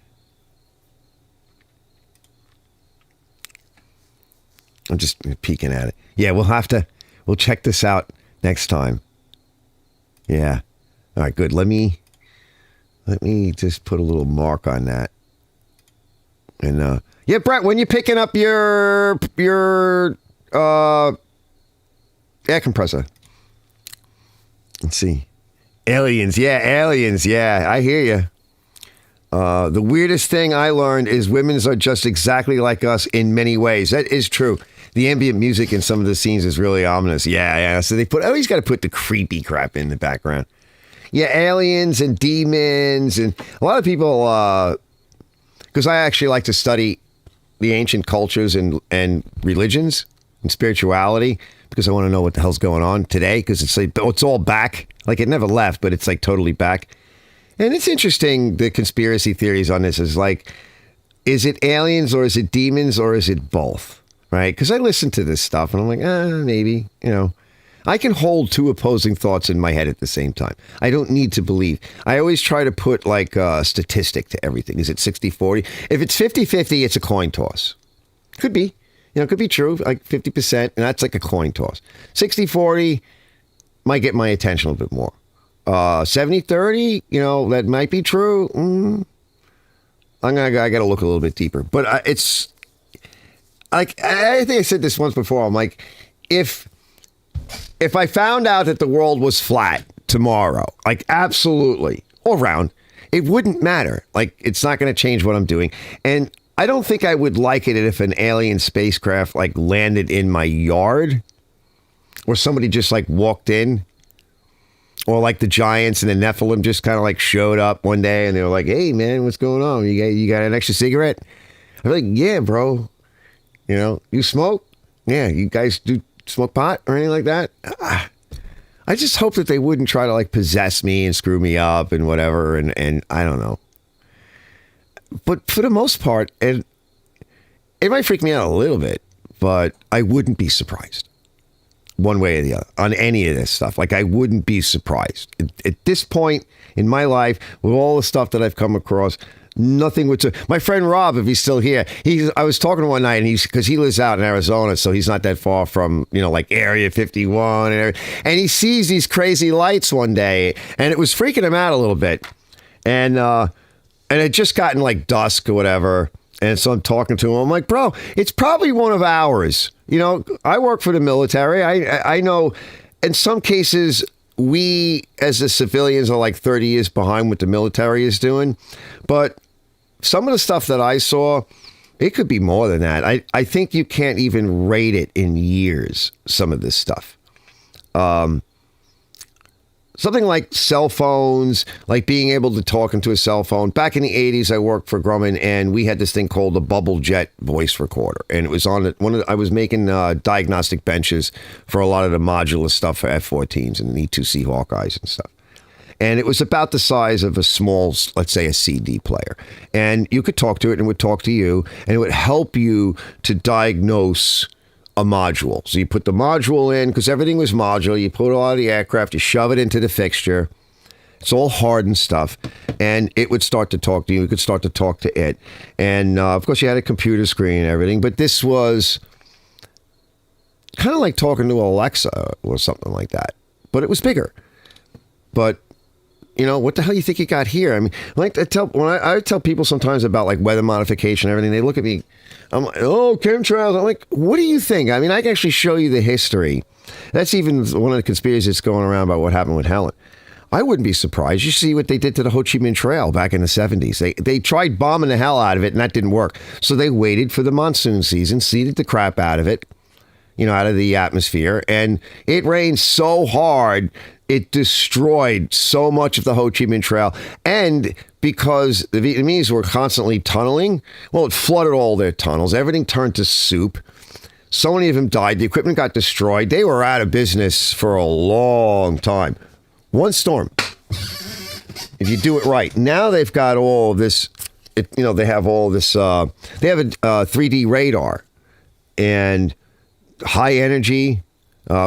I'm just peeking at it. Yeah, we'll check this out next time. Yeah. All right, good. Let me just put a little mark on that. And yeah, Brett, when you're picking up your air compressor. Let's see. Aliens. Yeah, I hear you. The weirdest thing I learned is women's are just exactly like us in many ways. That is true. The ambient music in some of the scenes is really ominous. Yeah. So they always got to put the creepy crap in the background. Yeah, aliens and demons, and a lot of people, because I actually like to study the ancient cultures and religions and spirituality, because I want to know what the hell's going on today, because it's all back. Like, it never left, but it's like totally back. And it's interesting, the conspiracy theories on this is like, is it aliens or is it demons or is it both? Right? Because I listen to this stuff and I'm like, maybe, I can hold two opposing thoughts in my head at the same time. I don't need to believe. I always try to put like a statistic to everything. Is it 60-40? If it's 50-50, it's a coin toss. Could be. It could be true, like 50%, and that's like a coin toss. 60-40 might get my attention a little bit more. 70-30, that might be true. I got to look a little bit deeper. But it's like, I think I said this once before. I'm like, if I found out that the world was flat tomorrow, like absolutely, or round, it wouldn't matter. Like, it's not going to change what I'm doing. And I don't think I would like it if an alien spacecraft like landed in my yard, or somebody just like walked in, or like the giants and the Nephilim just kind of like showed up one day and they were like, "Hey man, what's going on? You got an extra cigarette?" I'm like, "Yeah, bro. You smoke? Yeah, you guys do smoke pot or anything like that?" I just hope that they wouldn't try to like possess me and screw me up and whatever. And I don't know. But for the most part, it might freak me out a little bit, but I wouldn't be surprised one way or the other on any of this stuff. Like, I wouldn't be surprised. At this point in my life, with all the stuff that I've come across, Nothing would. My friend Rob, if he's still here, I was talking to him one night, and because he lives out in Arizona, so he's not that far from like Area 51 and everything. And he sees these crazy lights one day, and it was freaking him out a little bit. And it had just gotten like dusk or whatever. And so I'm talking to him. I'm like, bro, it's probably one of ours. I work for the military. I know in some cases we as the civilians are like 30 years behind what the military is doing. But some of the stuff that I saw, it could be more than that. I think you can't even rate it in years, some of this stuff. Something like cell phones, like being able to talk into a cell phone. Back in the 80s, I worked for Grumman, and we had this thing called the Bubble Jet voice recorder. And it was on I was making diagnostic benches for a lot of the modular stuff for F-14s and the E-2C Hawkeyes and stuff. And it was about the size of a small, let's say, a CD player. And you could talk to it, and it would talk to you, and it would help you to diagnose a module. So you put the module in, because everything was modular. You put it on the aircraft, you shove it into the fixture. It's all hardened stuff. And it would start to talk to you. You could start to talk to it. And, of course, you had a computer screen and everything. But this was kind of like talking to Alexa or something like that. But it was bigger. But what the hell you think you got here? I mean, like I tell people sometimes about like weather modification and everything, they look at me, I'm like, oh, chemtrails. I'm like, what do you think? I mean, I can actually show you the history. That's even one of the conspiracies that's going around about what happened with Helene. I wouldn't be surprised. You see what they did to the Ho Chi Minh Trail back in the 70s. They tried bombing the hell out of it, and that didn't work. So they waited for the monsoon season, seeded the crap out of it, out of the atmosphere, and it rained so hard it destroyed so much of the Ho Chi Minh Trail. And because the Vietnamese were constantly tunneling, well, it flooded all their tunnels. Everything turned to soup. So many of them died. The equipment got destroyed. They were out of business for a long time. One storm. If you do it right. Now they've got all this, they have all this, they have a 3D radar and high energy.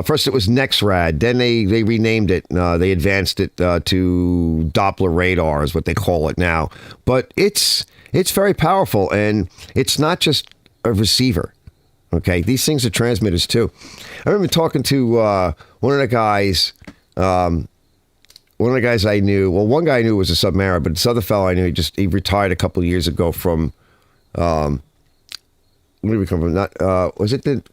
First it was NexRad, then they renamed it. They advanced it to Doppler radar is what they call it now. But it's very powerful, and it's not just a receiver. Okay, these things are transmitters too. I remember talking to one of the guys I knew. Well, one guy I knew was a submariner, but this other fellow I knew, he retired a couple of years ago from. Where did we come from?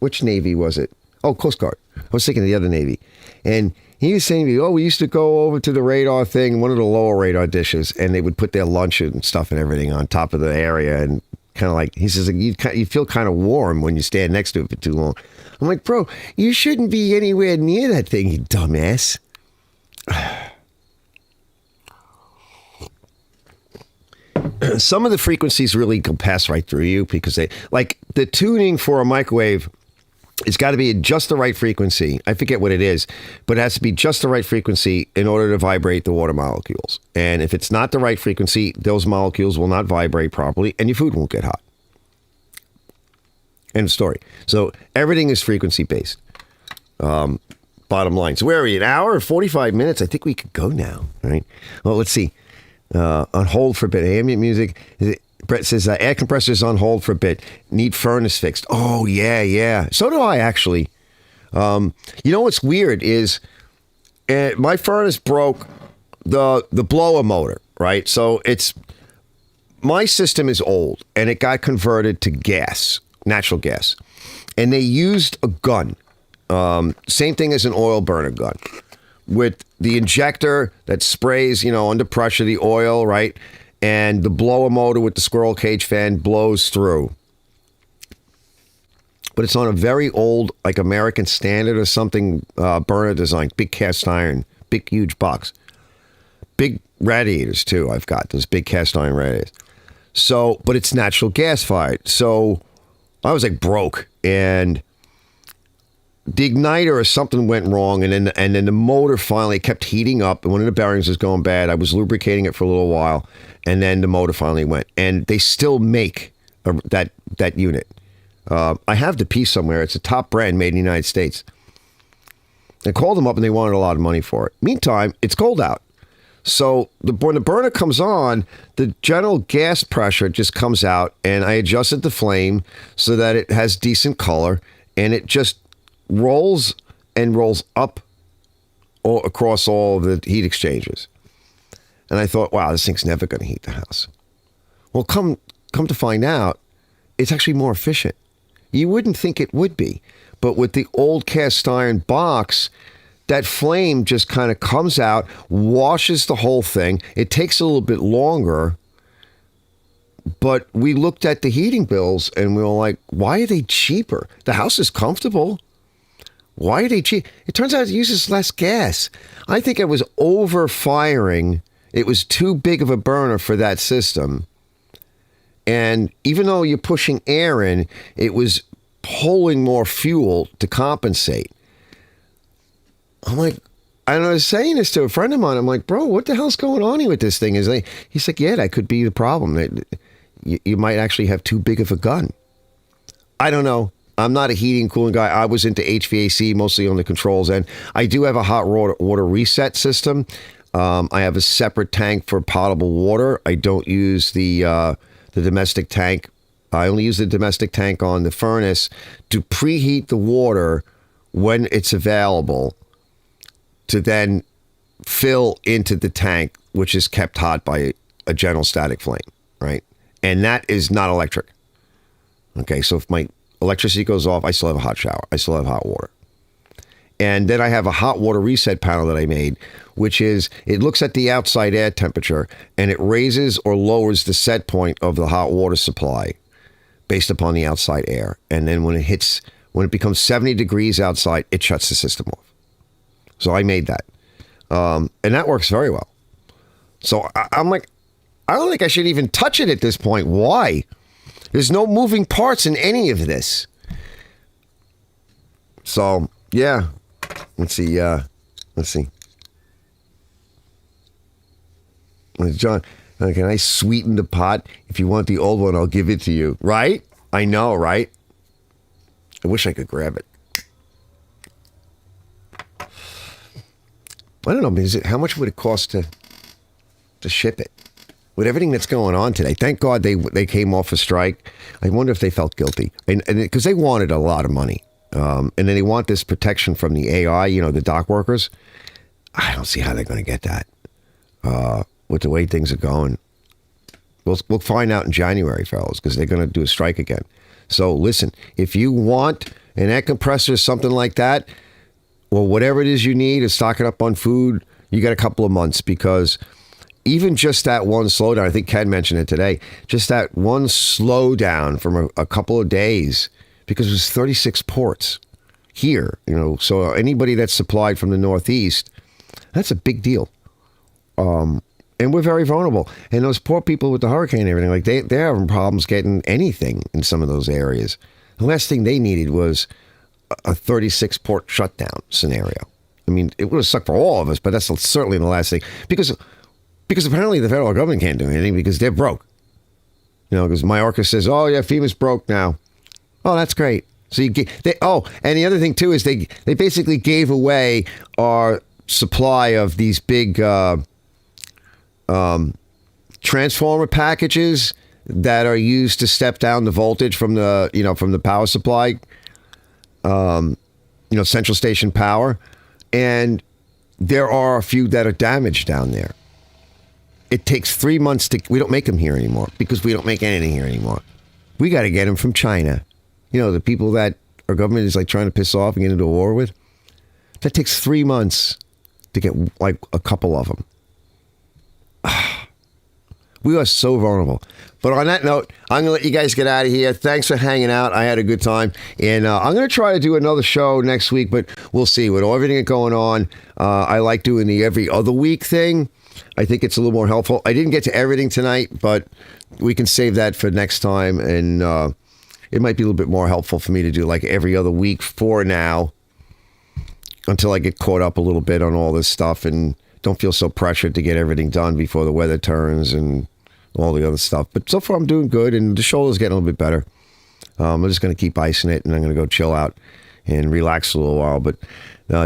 Which Navy was it? Oh, Coast Guard. I was thinking of the other Navy. And he was saying to me, we used to go over to the radar thing, one of the lower radar dishes, and they would put their lunch and stuff and everything on top of the area. And kind of like, he says, you feel kind of warm when you stand next to it for too long. I'm like, bro, you shouldn't be anywhere near that thing, you dumbass. Some of the frequencies really go pass right through you because the tuning for a microwave, it's got to be just the right frequency. I forget what it is, but it has to be just the right frequency in order to vibrate the water molecules. And if it's not the right frequency, those molecules will not vibrate properly and your food won't get hot. End of story. So everything is frequency based. Bottom line. So where are we? An hour or 45 minutes? I think we could go now. Right? Well, let's see. On hold for a bit. Ambient music. Brett says, air compressors on hold for a bit. Need furnace fixed. Oh, yeah. So do I, actually. What's weird is my furnace broke the blower motor, right? So my system is old, and it got converted to gas, natural gas. And they used a gun. Same thing as an oil burner gun. With the injector that sprays, under pressure, the oil, right? And the blower motor with the squirrel cage fan blows through. But it's on a very old, like American Standard or something, burner design. Big cast iron, big, huge box. Big radiators, too, I've got. Those big cast iron radiators. So, but it's natural gas fired. So I was like broke. And the igniter or something went wrong, and then the motor finally kept heating up, and one of the bearings was going bad. I was lubricating it for a little while, and then the motor finally went. And they still make that unit. I have the piece somewhere. It's a top brand made in the United States. I called them up, and they wanted a lot of money for it. Meantime, it's cold out. So when the burner comes on, the general gas pressure just comes out, and I adjusted the flame so that it has decent color, and it just rolls and rolls up across all of the heat exchangers. And I thought, wow, this thing's never going to heat the house. Well, come to find out, it's actually more efficient. You wouldn't think it would be, but with the old cast iron box, that flame just kind of comes out, washes the whole thing. It takes a little bit longer, but we looked at the heating bills and we were like, why are they cheaper? The house is comfortable. Why are they cheap? It turns out it uses less gas. I think I was over firing. It was too big of a burner for that system. And even though you're pushing air in, it was pulling more fuel to compensate. I'm like, and I was saying this to a friend of mine. I'm like, bro, what the hell's going on here with this thing? He's like, yeah, that could be the problem. You might actually have too big of a gun. I don't know. I'm not a heating cooling guy. I was into HVAC, mostly on the controls end. I do have a hot water reset system. I have a separate tank for potable water. I don't use the domestic tank. I only use the domestic tank on the furnace to preheat the water when it's available, to then fill into the tank, which is kept hot by a general static flame, right? And that is not electric. Okay, so if my electricity goes off, I still have a hot shower. I still have hot water. And then I have a hot water reset panel that I made, which is, it looks at the outside air temperature and it raises or lowers the set point of the hot water supply based upon the outside air. And then when it becomes 70 degrees outside, it shuts the system off. So I made that. And that works very well. So I'm like, I don't think I should even touch it at this point. Why? There's no moving parts in any of this. So, yeah. Let's see. John, can I sweeten the pot? If you want the old one, I'll give it to you. Right? I know, right? I wish I could grab it. I don't know, how much would it cost to ship it? With everything that's going on today, thank God they came off a strike. I wonder if they felt guilty, and because they wanted a lot of money, and then they want this protection from the AI, the dock workers. I don't see how they're going to get that with the way things are going. We'll find out in January, fellas, because they're going to do a strike again. So listen, if you want an air compressor, something like that, or whatever it is you need, to stock it up on food, you got a couple of months, because even just that one slowdown, I think Ken mentioned it today, just that one slowdown from a couple of days, because it was 36 ports here, so anybody that's supplied from the Northeast, that's a big deal. And we're very vulnerable. And those poor people with the hurricane and everything, like they're having problems getting anything in some of those areas. The last thing they needed was a 36 port shutdown scenario. I mean, it would have sucked for all of us, but that's certainly the last thing. Because apparently the federal government can't do anything because they're broke. Because Mayorkas says, oh yeah, FEMA's broke now. Oh, that's great. So and the other thing too is they basically gave away our supply of these big transformer packages that are used to step down the voltage from the power supply. Central station power, and there are a few that are damaged down there. It takes 3 months we don't make them here anymore because we don't make anything here anymore. We got to get them from China. The people that our government is like trying to piss off and get into a war with. That takes 3 months to get like a couple of them. We are so vulnerable. But on that note, I'm going to let you guys get out of here. Thanks for hanging out. I had a good time. And I'm going to try to do another show next week, but we'll see. With everything going on, I like doing the every other week thing. I think it's a little more helpful. I didn't get to everything tonight, but we can save that for next time. And it might be a little bit more helpful for me to do like every other week for now, until I get caught up a little bit on all this stuff and don't feel so pressured to get everything done before the weather turns and all the other stuff. But so far I'm doing good, and the shoulder's getting a little bit better. I'm just going to keep icing it, and I'm going to go chill out and relax a little while. But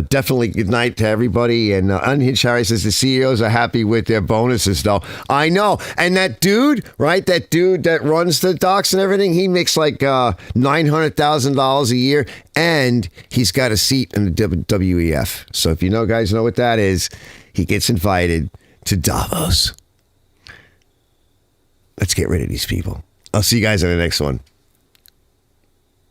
definitely good night to everybody. And Unhinged Harry says the CEOs are happy with their bonuses, though. I know. And that dude, right? That dude that runs the docks and everything, he makes like $900,000 a year, and he's got a seat in the WEF. So if you guys know what that is, he gets invited to Davos. Let's get rid of these people. I'll see you guys in the next one.